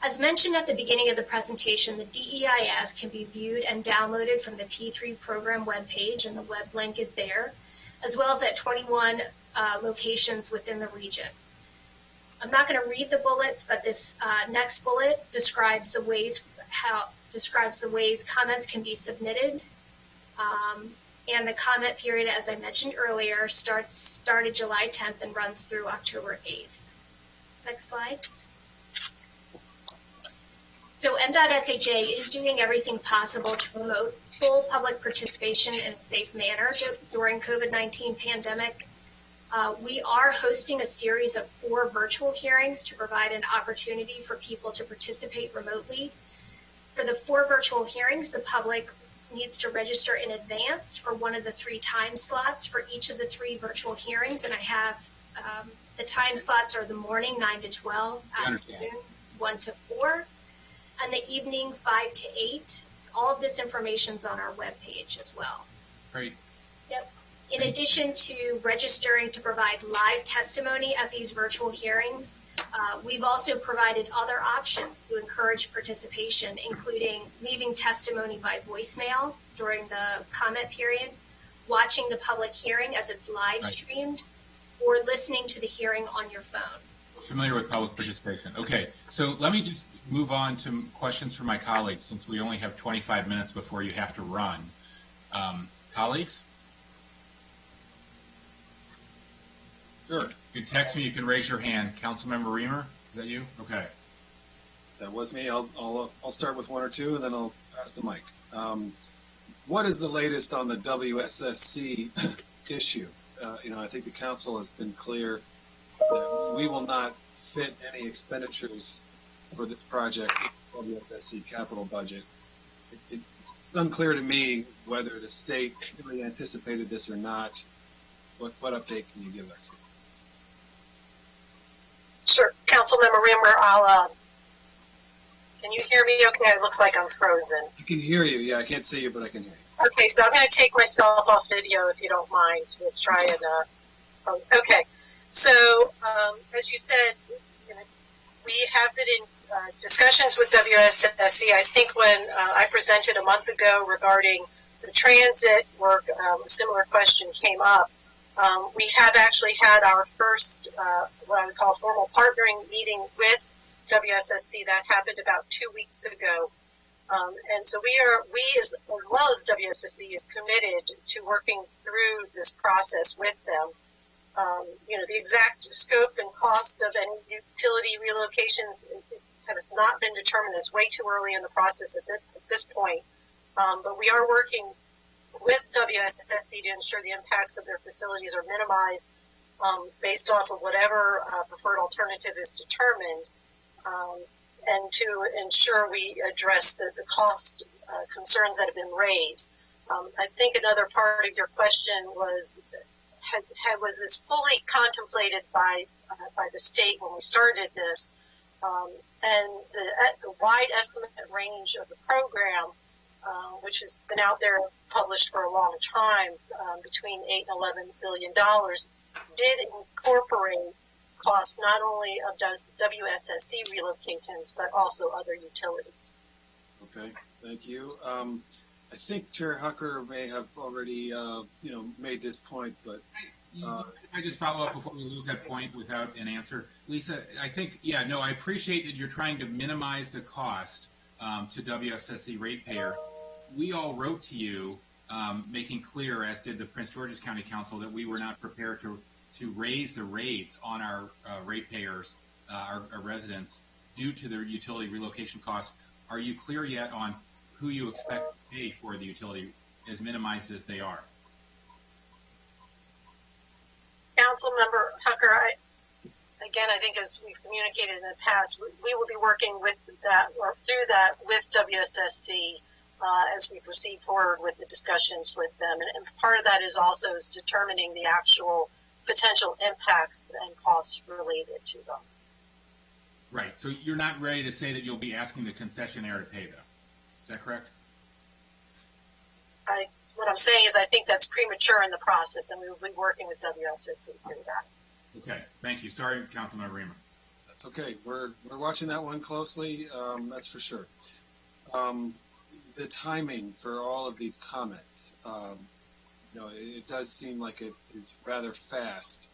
As mentioned at the beginning of the presentation, the DEIS can be viewed and downloaded from the P3 program webpage, and the web link is there, as well as at 21 locations within the region. I'm not going to read the bullets, but this next bullet describes the ways comments can be submitted. And the comment period, as I mentioned earlier, started July 10th and runs through October 8th. Next slide. So MDOT-SHA is doing everything possible to promote full public participation in a safe manner during COVID-19 pandemic. We are hosting a series of 4 virtual hearings to provide an opportunity for people to participate remotely. For the 4 virtual hearings, the public needs to register in advance for one of the 3 time slots for each of the 3 virtual hearings, and I have the time slots are the morning 9 to 12, afternoon 1 to 4, and the evening 5 to 8. All of this information is on our webpage as well. Great. Yep. In addition to registering to provide live testimony at these virtual hearings, we've also provided other options to encourage participation, including leaving testimony by voicemail during the comment period, watching the public hearing as it's live streamed, or listening to the hearing on your phone. Familiar with public participation. Okay, so let me just move on to questions from my colleagues, since we only have 25 minutes before you have to run. Colleagues? Sure. You can text me, you can raise your hand. Councilmember Reamer, is that you? Okay. That was me. I'll start with 1 or 2, and then I'll pass the mic. What is the latest on the WSSC issue? I think the council has been clear that we will not fit any expenditures for this project in the WSSC capital budget. It's unclear to me whether the state really anticipated this or not. What update can you give us? Sure, Councilmember Rimmer, can you hear me okay? It looks like I'm frozen. I can hear you. Yeah, I can't see you, but I can hear you. Okay, so I'm going to take myself off video if you don't mind to try and, okay. So, as you said, we have been in discussions with WSSC. I think when I presented a month ago regarding the transit work, a similar question came up. We have actually had our first, what I would call formal partnering meeting with WSSC. That happened about 2 weeks ago. And so we as well as WSSC is committed to working through this process with them. The exact scope and cost of any utility relocations has not been determined. It's way too early in the process at this point. But we are working with WSSC to ensure the impacts of their facilities are minimized based off of whatever preferred alternative is determined, and to ensure we address the cost concerns that have been raised. I think another part of your question was this fully contemplated by the state when we started this, and the wide estimate range of the program, which has been out there published for a long time, between $8 and $11 billion, did incorporate costs not only of WSSC relocations, but also other utilities. Okay, thank you. I think Chair Hucker may have already, made this point, but I just follow up before we lose that point without an answer. Lisa, I think, I appreciate that you're trying to minimize the cost to WSSC ratepayer, we all wrote to you making clear, as did the Prince George's County Council, that we were not prepared to raise the rates on our ratepayers, our residents, due to their utility relocation costs. Are you clear yet on who you expect to pay for the utility, as minimized as they are? Councilmember Hucker, I think as we've communicated in the past, we will be working with that or through that with WSSC as we proceed forward with the discussions with them. And part of that is also determining the actual potential impacts and costs related to them. Right. So you're not ready to say that you'll be asking the concessionaire to pay them. Is that correct? What I'm saying is I think that's premature in the process, and we will be working with WSSC through that. Okay. Thank you. Sorry, Councilmember Reamer. That's okay. We're watching that one closely. That's for sure. The timing for all of these comments, it does seem like it is rather fast.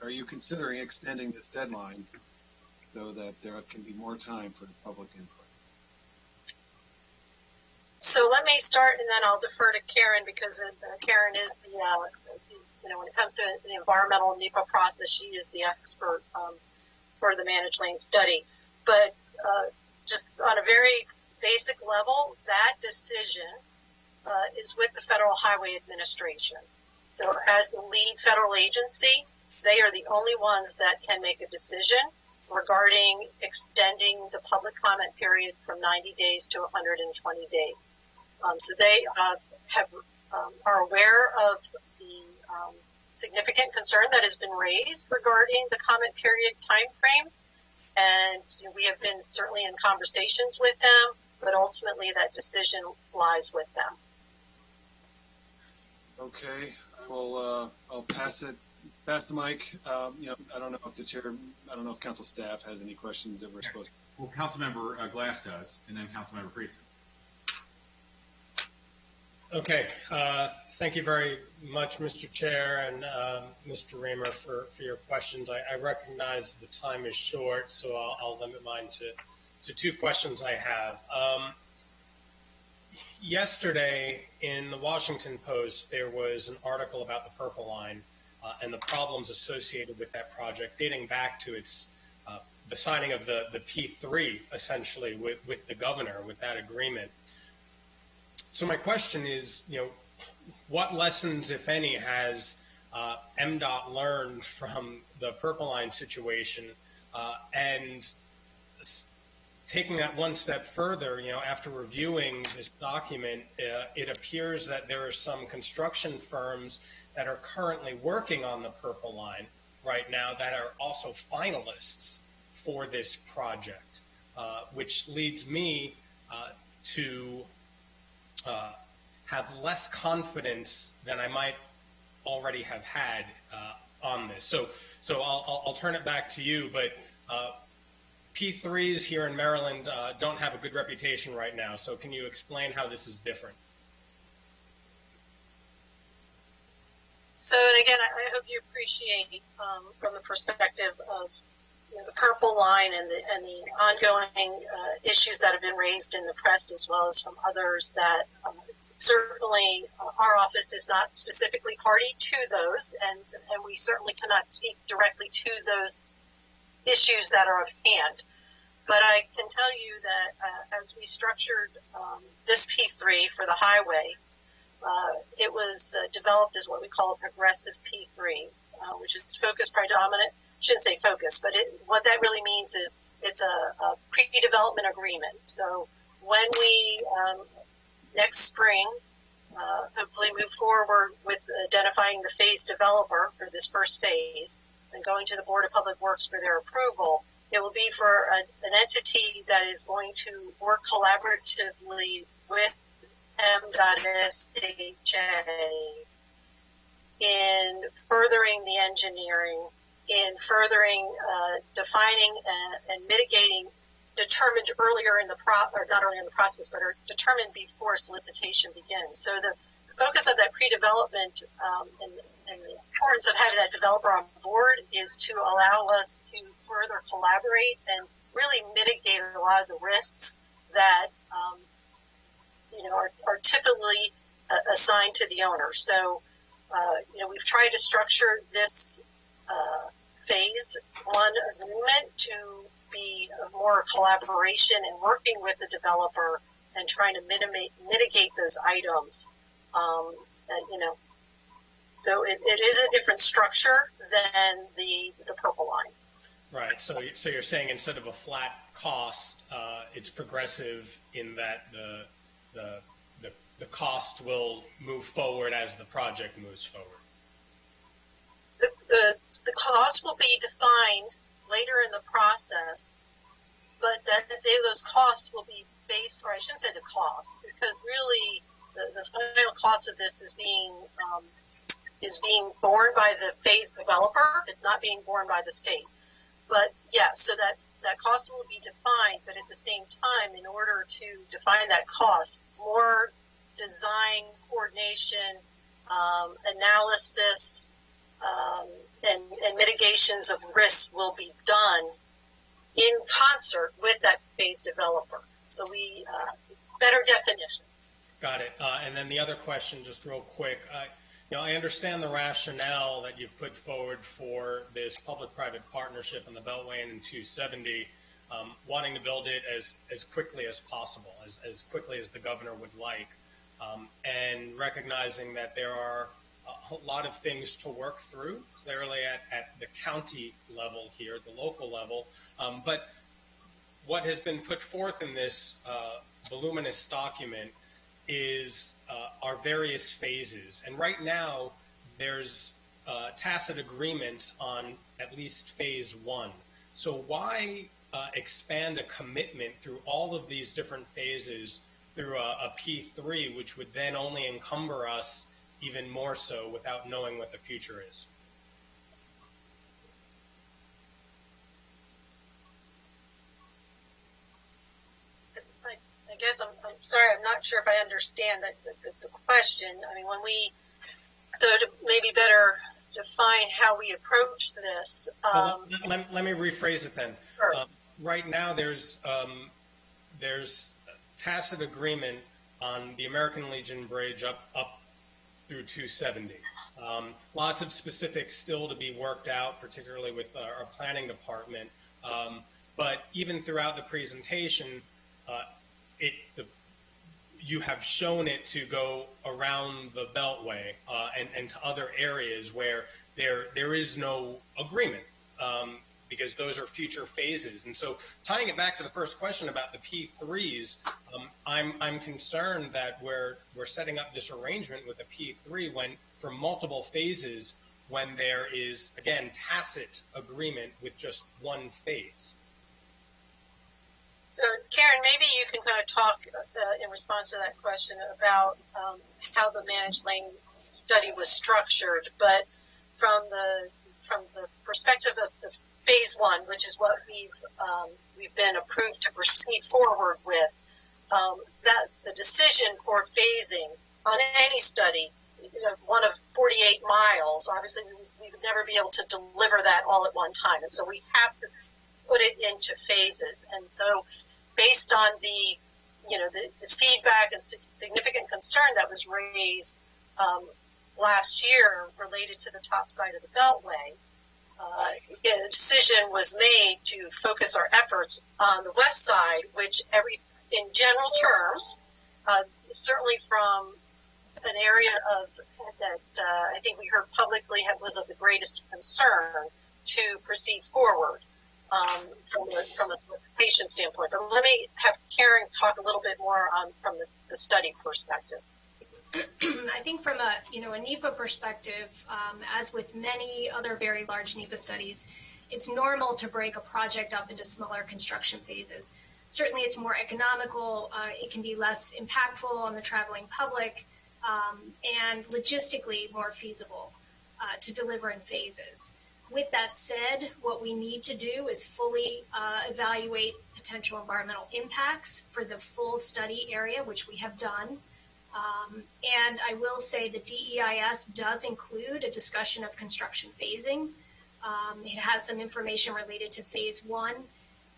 Are you considering extending this deadline so that there can be more time for the public input? So let me start, and then I'll defer to Karen, because Karen is the, when it comes to the environmental NEPA process, she is the expert for the managed lane study. But just on a very basic level, that decision is with the Federal Highway Administration. So as the lead federal agency, they are the only ones that can make a decision regarding extending the public comment period from 90 days to 120 days. So they are aware of the significant concern that has been raised regarding the comment period time frame, and we have been certainly in conversations with them, but ultimately that decision lies with them. Okay, I'll pass the mic. I don't know if if council staff has any questions that we're supposed to. Well, Councilmember Glass does, and then Councilmember Friesen. Okay, thank you very much, Mr. Chair and Mr. Reamer, for your questions. I recognize the time is short, so I'll limit mine to two questions I have. Yesterday in the Washington Post, there was an article about the Purple Line and the problems associated with that project, dating back to its the signing of the P3, essentially, with the governor, with that agreement. So my question is, what lessons, if any, has MDOT learned from the Purple Line situation? And taking that one step further, after reviewing this document, it appears that there are some construction firms that are currently working on the Purple Line right now that are also finalists for this project, which leads me to have less confidence than I might already have had on this. So I'll turn it back to you, but P3s here in Maryland don't have a good reputation right now. So can you explain how this is different? So, and again, I hope you appreciate from the perspective of the Purple Line and the ongoing issues that have been raised in the press, as well as from others, that certainly our office is not specifically party to those, and we certainly cannot speak directly to those issues that are of hand. But I can tell you that as we structured this P3 for the highway, it was developed as what we call a progressive P3, which is focused predominant. Shouldn't say focus, but what that really means is it's a pre-development agreement. So when we next spring hopefully move forward with identifying the phase developer for this first phase and going to the Board of Public Works for their approval, it will be for an entity that is going to work collaboratively with M.SHA in furthering the engineering, in furthering defining and mitigating determined earlier in the not earlier in the process, but are determined before solicitation begins. So the focus of that pre-development and the importance of having that developer on board is to allow us to further collaborate and really mitigate a lot of the risks that are typically assigned to the owner. So we've tried to structure this phase one agreement to be of more collaboration and working with the developer and trying to mitigate those items. So it is a different structure than the purple line. Right. So you're saying instead of a flat cost, it's progressive in that the cost will move forward as the project moves forward. The cost will be defined later in the process, but those costs will be based, or I shouldn't say the cost, because really the final cost of this is being borne by the phase developer. It's not being borne by the state. But yes, so that cost will be defined, but at the same time, in order to define that cost, more design coordination, analysis, and mitigations of risk will be done in concert with that phase developer. So better definition. Got it. And then the other question, just real quick, I understand the rationale that you've put forward for this public-private partnership in the Beltway and in 270, wanting to build it as quickly as possible, as quickly as the governor would like, and recognizing that there are a lot of things to work through, clearly at the county level here, the local level. But what has been put forth in this voluminous document is our various phases. And right now, there's tacit agreement on at least phase one. So why expand a commitment through all of these different phases through a P3, which would then only encumber us even more so without knowing what the future is? I guess I'm sorry, I'm not sure if I understand the question. I mean, to maybe better define how we approach this. Let me rephrase it then. Sure. Right now, there's tacit agreement on the American Legion Bridge up through 270. Lots of specifics still to be worked out, particularly with our planning department. But even throughout the presentation, you have shown it to go around the Beltway and to other areas where there is no agreement, because those are future phases. And so tying it back to the first question about the P3s, I'm concerned that we're setting up this arrangement with a P3 for multiple phases when there is, again, tacit agreement with just one phase. So, Karen, maybe you can kind of talk in response to that question about how the managed lane study was structured, but from the perspective of the phase one, which is what we've been approved to proceed forward with, that the decision for phasing on any study, one of 48 miles, obviously we would never be able to deliver that all at one time, and so we have to put it into phases. And so based on the feedback and significant concern that was raised last year related to the top side of the Beltway, a decision was made to focus our efforts on the west side, which in general terms, certainly from an area that I think we heard publicly was of the greatest concern to proceed forward from a solicitation standpoint. But let me have Karen talk a little bit more from the study perspective. I think from a NEPA perspective, as with many other very large NEPA studies, it's normal to break a project up into smaller construction phases. Certainly it's more economical, it can be less impactful on the traveling public, and logistically more feasible to deliver in phases. With that said, what we need to do is fully evaluate potential environmental impacts for the full study area, which we have done. And I will say the DEIS does include a discussion of construction phasing. It has some information related to phase one.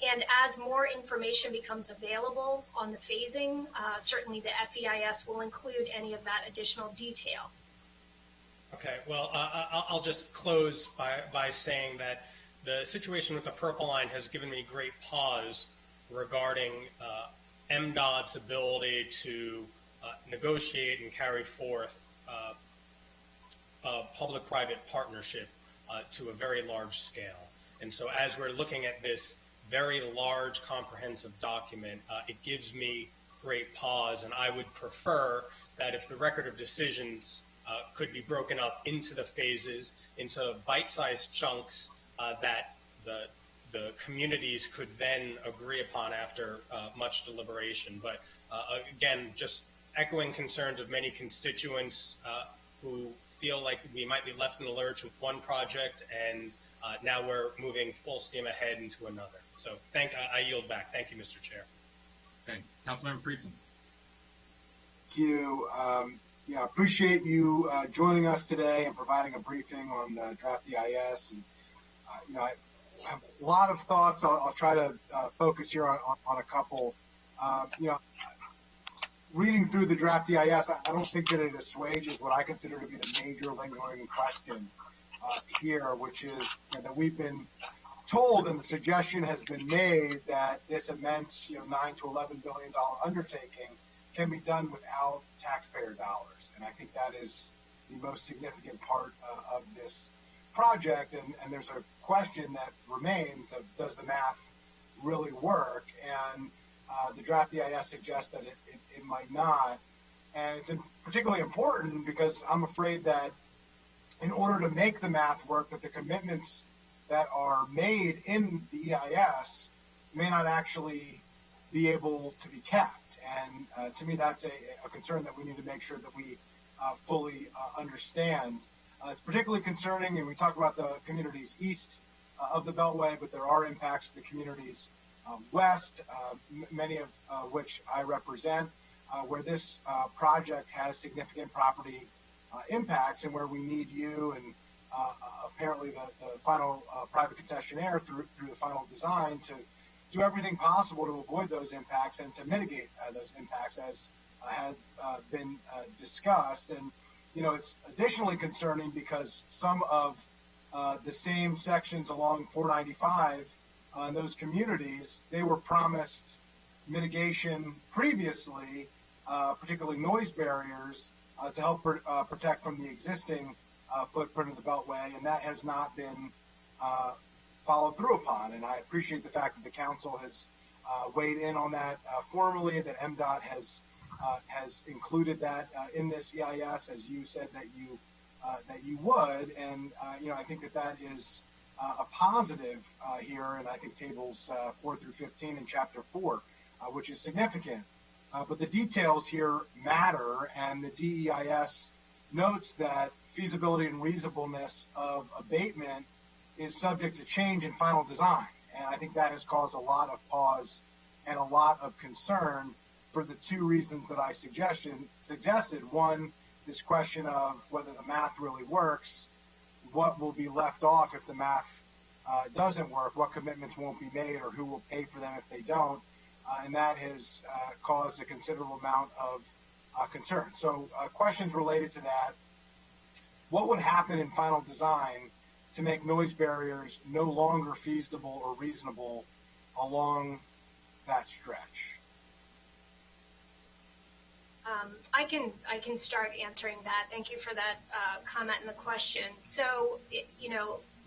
And as more information becomes available on the phasing, certainly the FEIS will include any of that additional detail. Okay, well, I'll just close by saying that the situation with the Purple Line has given me great pause regarding MDOT's ability to negotiate and carry forth a public-private partnership to a very large scale. And so as we're looking at this very large comprehensive document, it gives me great pause, and I would prefer that if the record of decisions could be broken up into the phases, into bite-sized chunks that the communities could then agree upon after much deliberation. But again, just echoing concerns of many constituents who feel like we might be left in the lurch with one project, and now we're moving full steam ahead into another. So I yield back. Thank you, Mr. Chair. Okay, Councilmember Friedson. Thank you. Yeah, appreciate you joining us today and providing a briefing on the draft EIS. And, I have a lot of thoughts. I'll try to focus here on a couple. Reading through the draft EIS, I don't think that it assuages what I consider to be the major lingering question here, which is that we've been told, and the suggestion has been made, that this immense, $9 to $11 billion undertaking can be done without taxpayer dollars. And I think that is the most significant part of this project. And there's a question that remains of, does the math really work? And the draft EIS suggests that it might not. And it's particularly important because I'm afraid that in order to make the math work, that the commitments that are made in the EIS may not actually be able to be kept. And to me, that's a concern that we need to make sure that we fully understand. It's particularly concerning, and we talk about the communities east of the Beltway, but there are impacts to the communities west, many of which I represent, where this project has significant property impacts, and where we need you and apparently the final private concessionaire through the final design to do everything possible to avoid those impacts and to mitigate those impacts, as had been discussed. And it's additionally concerning because some of the same sections along 495 in those communities, they were promised mitigation previously, particularly noise barriers, to help protect from the existing footprint of the Beltway, and that has not been followed through upon. And I appreciate the fact that the council has weighed in on that formally, that MDOT has included that in this EIS, as you said that you would. And I think that is a positive here, and I think tables 4 through 15 in chapter 4, which is significant. But the details here matter, and the DEIS notes that feasibility and reasonableness of abatement is subject to change in final design. And I think that has caused a lot of pause and a lot of concern for the two reasons that I suggested. One, this question of whether the math really works, what will be left off if the math doesn't work, what commitments won't be made, or who will pay for them if they don't. And that has caused a considerable amount of concern. So questions related to that. What would happen in final design to make noise barriers no longer feasible or reasonable along that stretch? I can start answering that. Thank you for that comment and the question. So,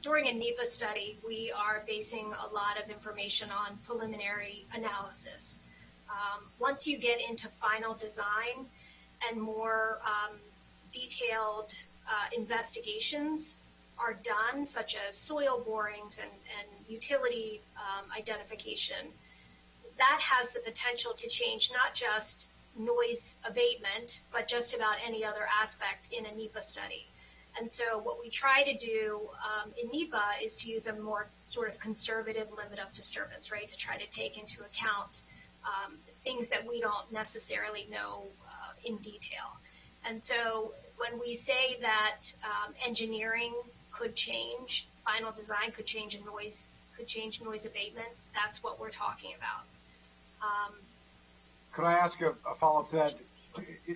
during a NEPA study, we are basing a lot of information on preliminary analysis. Once you get into final design and more detailed investigations are done, such as soil borings and utility identification, that has the potential to change not just noise abatement, but just about any other aspect in a NEPA study. And so what we try to do in NEPA is to use a more sort of conservative limit of disturbance, right, to try to take into account things that we don't necessarily know in detail. And so when we say that engineering could change, final design could change, and noise could change noise abatement, that's what we're talking about. Could I ask a follow-up to that?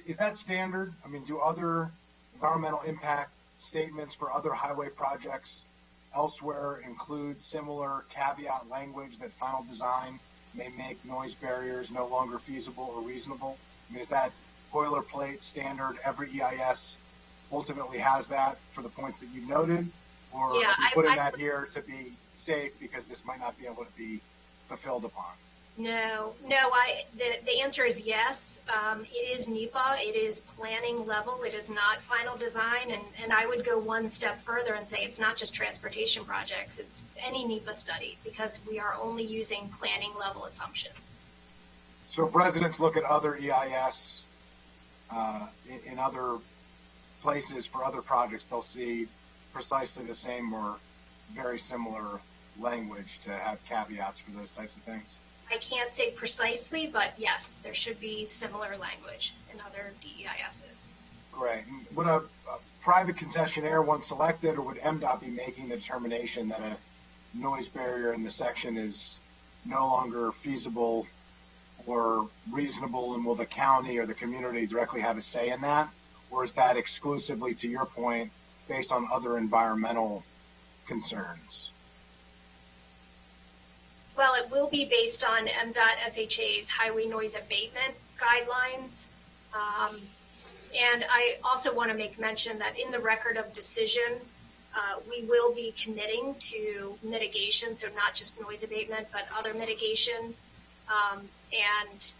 Is that standard? I mean, do other environmental impact statements for other highway projects elsewhere include similar caveat language that final design may make noise barriers no longer feasible or reasonable? I mean, is that boilerplate standard? Every EIS ultimately has that for the points that you noted? Or Yeah, are you putting that here to be safe because this might not be able to be fulfilled upon? No, the answer is yes. It is NEPA, it is planning level, it is not final design, and I would go one step further and say it's not just transportation projects, it's any NEPA study, because we are only using planning level assumptions. So if residents look at other EIS in other places for other projects, they'll see precisely the same or very similar language to have caveats for those types of things? I can't say precisely, but yes, there should be similar language in other DEISs. Great. Would a private concessionaire, once selected, or would MDOT be making the determination that a noise barrier in the section is no longer feasible or reasonable, and will the county or the community directly have a say in that? Or is that exclusively, to your point, based on other environmental concerns? Well, it will be based on MDOT SHA's highway noise abatement guidelines. And I also want to make mention that in the record of decision, we will be committing to mitigation, so not just noise abatement, but other mitigation. And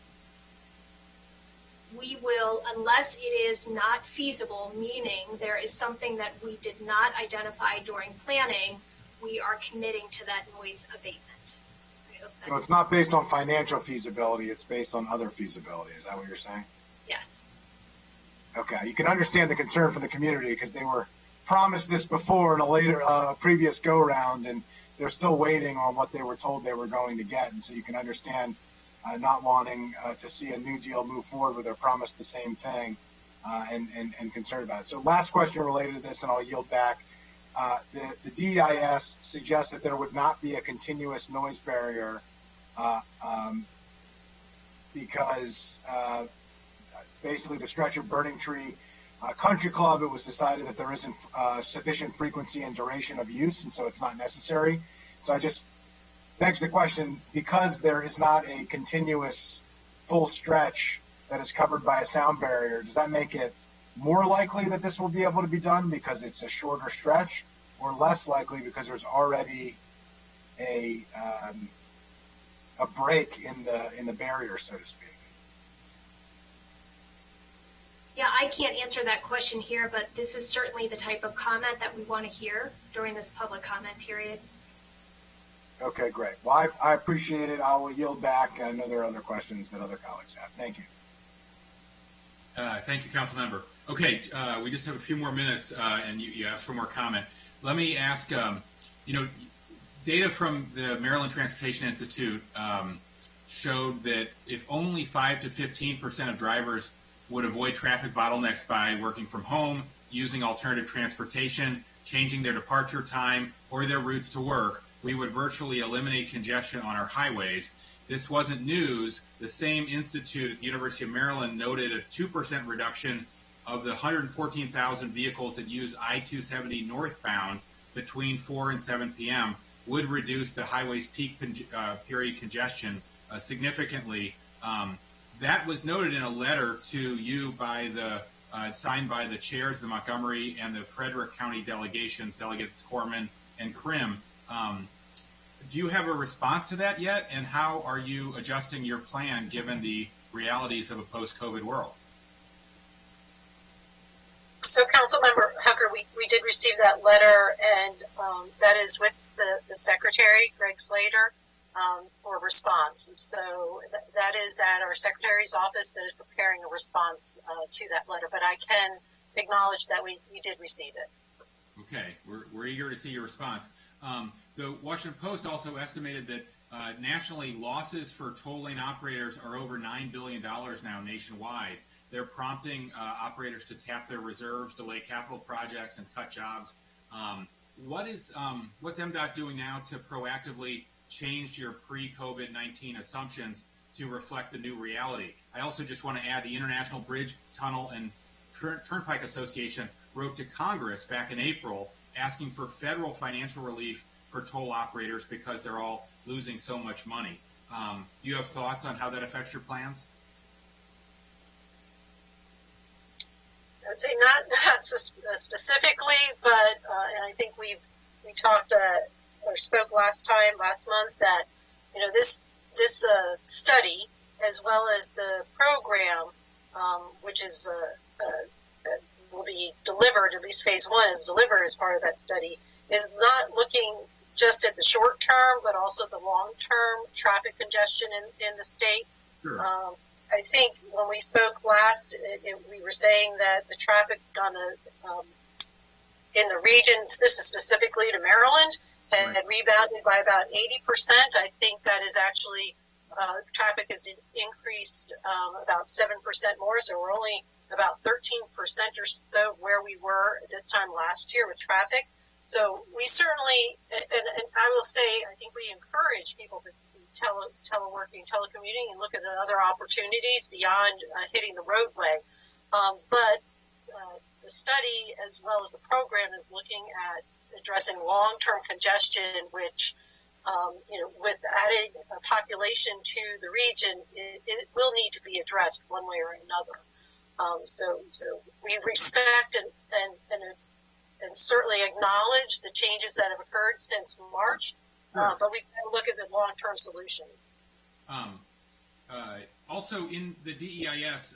we will, unless it is not feasible, meaning there is something that we did not identify during planning, we are committing to that noise abatement. So it's not based on financial feasibility, it's based on other feasibility. Is that what you're saying? Yes. Okay. You can understand the concern from the community because they were promised this before in a later, previous go-round, and they're still waiting on what they were told they were going to get. And so you can understand not wanting to see a new deal move forward where they're promised the same thing and concerned about it. So last question related to this, and I'll yield back. The DEIS suggests that there would not be a continuous noise barrier because basically the stretch of Burning Tree Country Club, it was decided that there isn't sufficient frequency and duration of use, and so it's not necessary. So I just begs the question, because there is not a continuous full stretch that is covered by a sound barrier, does that make it more likely that this will be able to be done because it's a shorter stretch, or less likely because there's already a break in the barrier, so to speak? Yeah, I can't answer that question here, but this is certainly the type of comment that we want to hear during this public comment period. Okay, great. Well, I appreciate it. I will yield back. I know there are other questions that other colleagues have. Thank you. Thank you, Council Member. Okay, we just have a few more minutes, and you asked for more comment. Let me ask, data from the Maryland Transportation Institute showed that if only 5 to 15% of drivers would avoid traffic bottlenecks by working from home, using alternative transportation, changing their departure time or their routes to work, we would virtually eliminate congestion on our highways. This wasn't news. The same institute at the University of Maryland noted a 2% reduction of the 114,000 vehicles that use I-270 northbound between 4 and 7 p.m. would reduce the highway's peak period congestion significantly. That was noted in a letter to you by signed by the chairs of the Montgomery and the Frederick County delegations, Delegates Corman and Krim. Do you have a response to that yet? And how are you adjusting your plan given the realities of a post-COVID world? So, Councilmember Hucker, we did receive that letter, and that is with the Secretary, Greg Slater, for response. So that is at our Secretary's office that is preparing a response to that letter. But I can acknowledge that we did receive it. Okay, we're eager to see your response. The Washington Post also estimated that nationally losses for tolling operators are over $9 billion now nationwide. They're prompting operators to tap their reserves, delay capital projects, and cut jobs. what's MDOT doing now to proactively change your pre-COVID-19 assumptions to reflect the new reality? I also just want to add the International Bridge, Tunnel, and Turnpike Association wrote to Congress back in April asking for federal financial relief for toll operators because they're all losing so much money. Do you have thoughts on how that affects your plans? I'd say not specifically, but and I think we talked or spoke last month that this study as well as the program, which is will be delivered, at least phase one is delivered as part of that study, is not looking just at the short term, but also the long term traffic congestion in the state. Sure. I think when we spoke last, we were saying that the traffic on in the region, this is specifically to Maryland, had rebounded by about 80%. I think that is actually traffic has increased about 7% more, so we're only about 13% or so where we were at this time last year with traffic. So we certainly, and I will say, I think we encourage people to teleworking, telecommuting, and look at other opportunities beyond hitting the roadway. But the study, as well as the program, is looking at addressing long-term congestion, which, with adding a population to the region, it will need to be addressed one way or another. So we respect and certainly acknowledge the changes that have occurred since March, but we've got to look at the long-term solutions. Also, in the DEIS,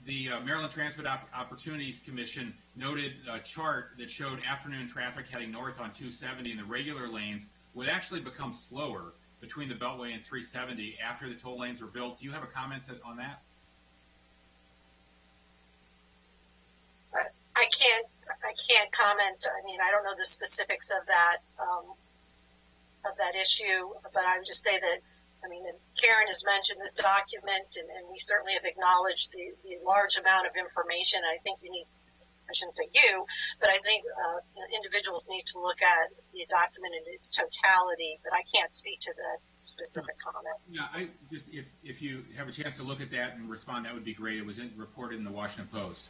the Maryland Transit Opportunities Commission noted a chart that showed afternoon traffic heading north on 270 in the regular lanes would actually become slower between the Beltway and 370 after the toll lanes were built. Do you have a comment on that? I can't comment. I mean, I don't know the specifics of that issue, but I would just say that, I mean, as Karen has mentioned, this document, and we certainly have acknowledged the large amount of information. I think we need, I shouldn't say you, but I think individuals need to look at the document in its totality, but I can't speak to the specific comment. Yeah, if you have a chance to look at that and respond, that would be great. It was reported in the Washington Post.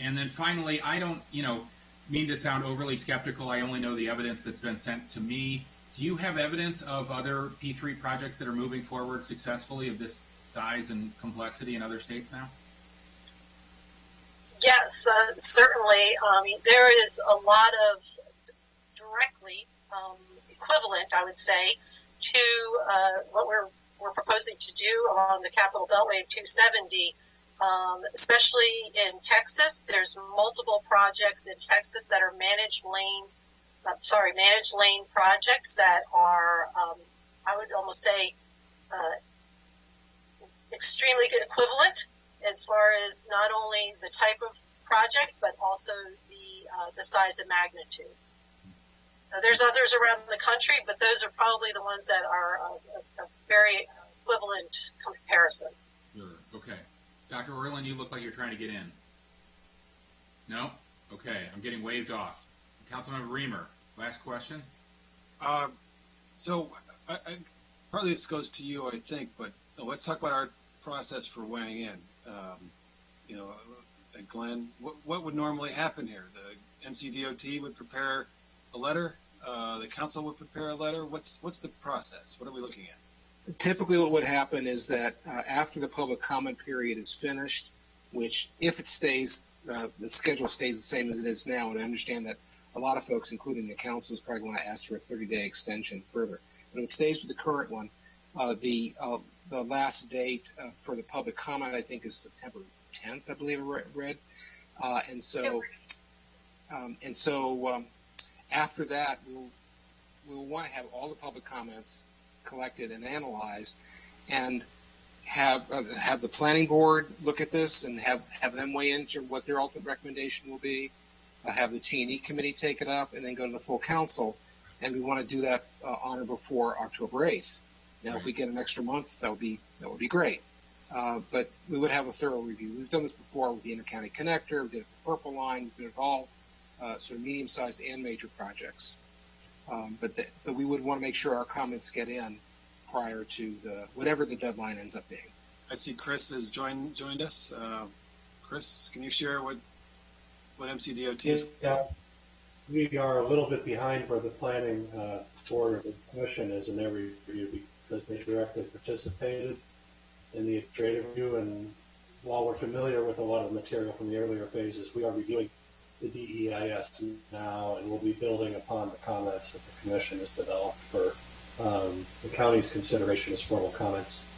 And then finally, I don't, mean to sound overly skeptical. I only know the evidence that's been sent to me. Do you have evidence of other P3 projects that are moving forward successfully of this size and complexity in other states now? Yes, certainly. There is a lot of directly equivalent, I would say, to what we're proposing to do along the Capitol Beltway in 270. Especially in Texas, there's multiple projects in Texas that are managed lane projects that are, I would almost say, extremely equivalent as far as not only the type of project, but also the size and magnitude. So there's others around the country, but those are probably the ones that are a very equivalent comparison. Sure. Okay. Dr. Orland, you look like you're trying to get in. No? Okay, I'm getting waved off. Councilmember Reamer, last question. So partly this goes to you, I think, but let's talk about our process for weighing in. Glenn, what would normally happen here? The MCDOT would prepare a letter. The council would prepare a letter. What's the process? What are we looking at? Typically what would happen is that after the public comment period is finished, which if it stays, the schedule stays the same as it is now, and I understand that a lot of folks, including the council, is probably going to ask for a 30-day extension further. But if it stays with the current one, the last date for the public comment, I think, is September 10th, I believe I read. And so after that, we'll want to have all the public comments collected and analyzed, and have the planning board look at this and have them weigh into what their ultimate recommendation will be. Have the T&E committee take it up, and then go to the full council. And we want to do that on or before October 8th. Now, if we get an extra month, that would be great. But we would have a thorough review. We've done this before with the Intercounty Connector. We did it for Purple Line. We did it all sort of medium-sized and major projects. But we would want to make sure our comments get in prior to whatever the deadline ends up being. I see Chris has joined us. Chris, can you share what MCDOT is? Yeah, we are a little bit behind where the planning board or the commission is in their review because they directly participated in the administrative review. And while we're familiar with a lot of the material from the earlier phases, we are reviewing the DEIS now, and we'll be building upon the comments that the commission has developed for the county's consideration as formal comments.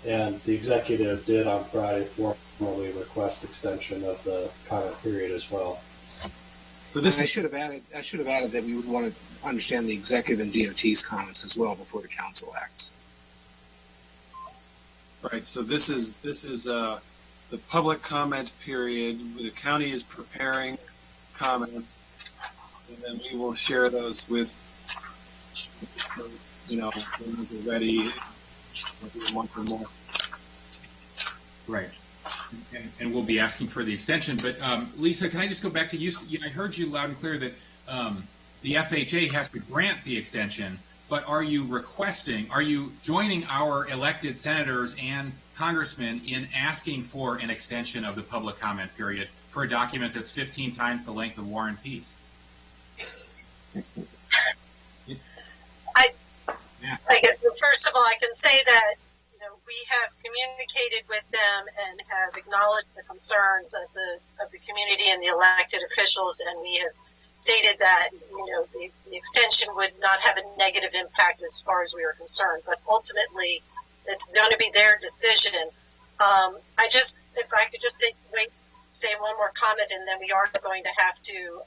And the executive did on Friday formally request extension of the comment period as well. So I should have added that we would want to understand the executive and DOT's comments as well before the council acts. Right. So this is the public comment period. The county is preparing comments, and then we will share those with, so, when those are ready, maybe a month or more. Right. And we'll be asking for the extension. But Lisa, can I just go back to you? I heard you loud and clear that the FHA has to grant the extension, but are you joining our elected senators and congressmen in asking for an extension of the public comment period for a document that's 15 times the length of War and Peace? I guess, first of all, I can say that we have communicated with them and have acknowledged the concerns of the community and the elected officials, and we have stated that the extension would not have a negative impact as far as we are concerned. But ultimately, it's going to be their decision. If I could just say one more comment, and then we are going to have to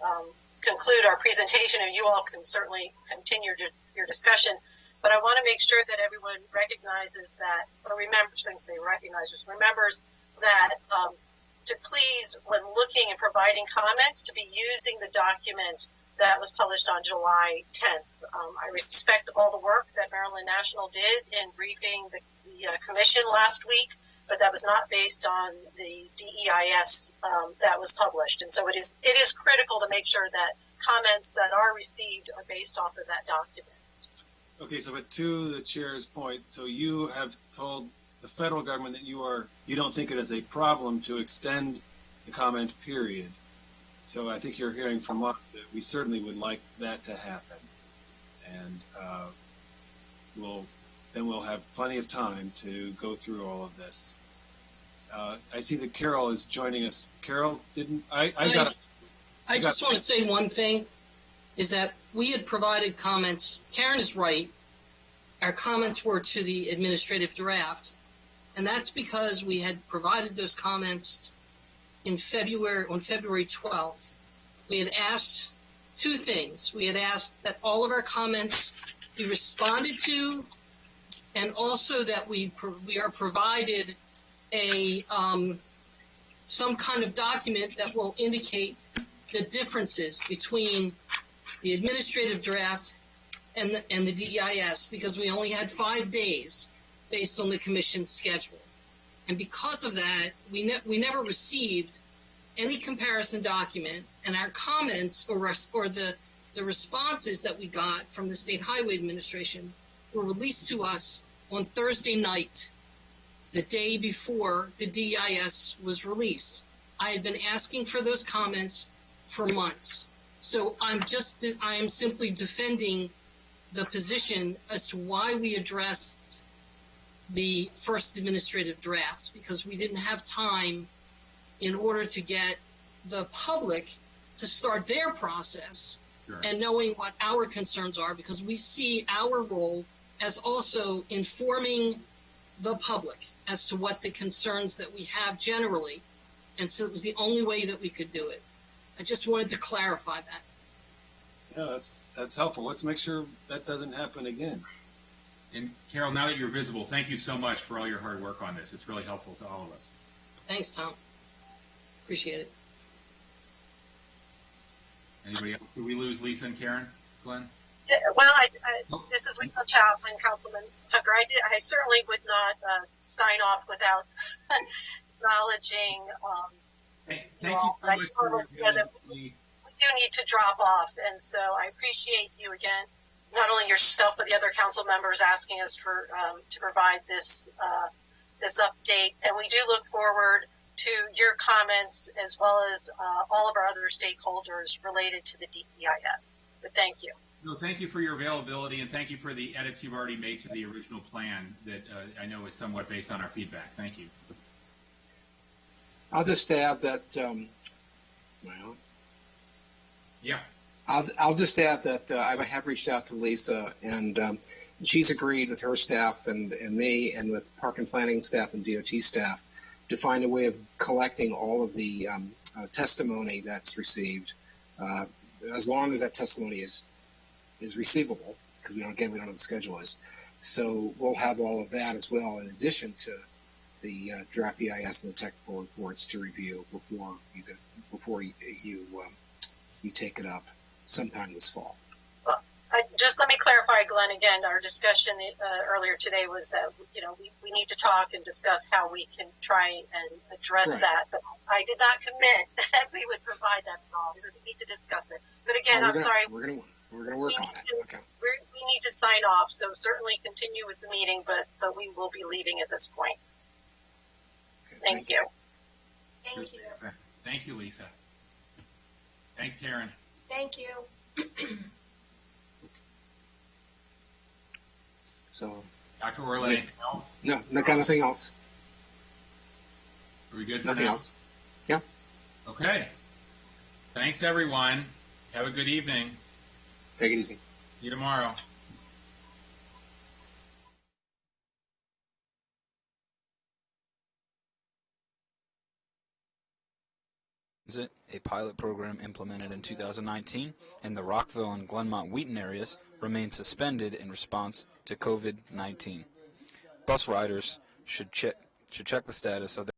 conclude our presentation, and you all can certainly continue your discussion. But I want to make sure that everyone recognizes that, or remembers that to please, when looking and providing comments, to be using the document that was published on July 10th. I respect all the work that Maryland National did in briefing the commission last week, but that was not based on the DEIS that was published. And so it is critical to make sure that comments that are received are based off of that document. Okay, so but to the chair's point, so you have told the federal government that you don't think it is a problem to extend the comment period. So I think you're hearing from us that we certainly would like that to happen, and we'll have plenty of time to go through all of this. I see that Carol is joining us. Carol, I just want to say one thing, is that we had provided comments. Karen is right. Our comments were to the administrative draft, and that's because we had provided those comments on February 12th. We had asked two things. We had asked that all of our comments be responded to, and also that we are provided some kind of document that will indicate the differences between the administrative draft and the DEIS, because we only had 5 days based on the commission's schedule. And because of that, we never received any comparison document, and our comments or the responses that we got from the State Highway Administration were released to us on Thursday night, the day before the DEIS was released. I had been asking for those comments for months. So I am simply defending the position as to why we addressed the first administrative draft, because we didn't have time in order to get the public to start their process. Sure. And knowing what our concerns are, because we see our role as also informing the public as to what the concerns that we have generally. And so it was the only way that we could do it. I just wanted to clarify that. Yeah, that's helpful. Let's make sure that doesn't happen again. And Carol, now that you're visible, thank you so much for all your hard work on this. It's really helpful to all of us. Thanks, Tom. Appreciate it. Anybody else? Did we lose Lisa and Karen? Glenn? Yeah, well, this is Lisa Chapman, Councilman Tucker. I certainly would not sign off without acknowledging. Thank you so much for we do need to drop off, and so I appreciate you again, not only yourself but the other council members asking us for to provide this this update, and we do look forward to your comments as well as all of our other stakeholders related to the DEIS. But thank you. No, thank you for your availability, and thank you for the edits you've already made to the original plan that I know is somewhat based on our feedback. Thank you. I'll just add that, well, yeah. I'll just add that I have reached out to Lisa, and she's agreed with her staff and me and with Park and Planning staff and DOT staff to find a way of collecting all of the testimony that's received, as long as that testimony is receivable, because we don't know what the schedule is. So we'll have all of that as well, in addition to the draft EIS and the technical reports to review before you take it up sometime this fall. Just let me clarify, Glenn, again, our discussion earlier today was that, we need to talk and discuss how we can try and address Right. that. But I did not commit that we would provide that at all. So we need to discuss it. But again, I'm sorry. We're gonna work on it. Okay. We need to sign off. So certainly continue with the meeting, but we will be leaving at this point. Okay, Thank you. Thank you. Thank you, Lisa. Thanks, Karen. Thank you. So, Dr. Orla, anything else? no, got nothing else. Are we good for Nothing now? else. Yeah. Okay. Thanks, everyone. Have a good evening. Take it easy. See you tomorrow. A pilot program implemented in 2019 in the Rockville and Glenmont-Wheaton areas remains suspended in response to COVID-19. Bus riders should check the status of their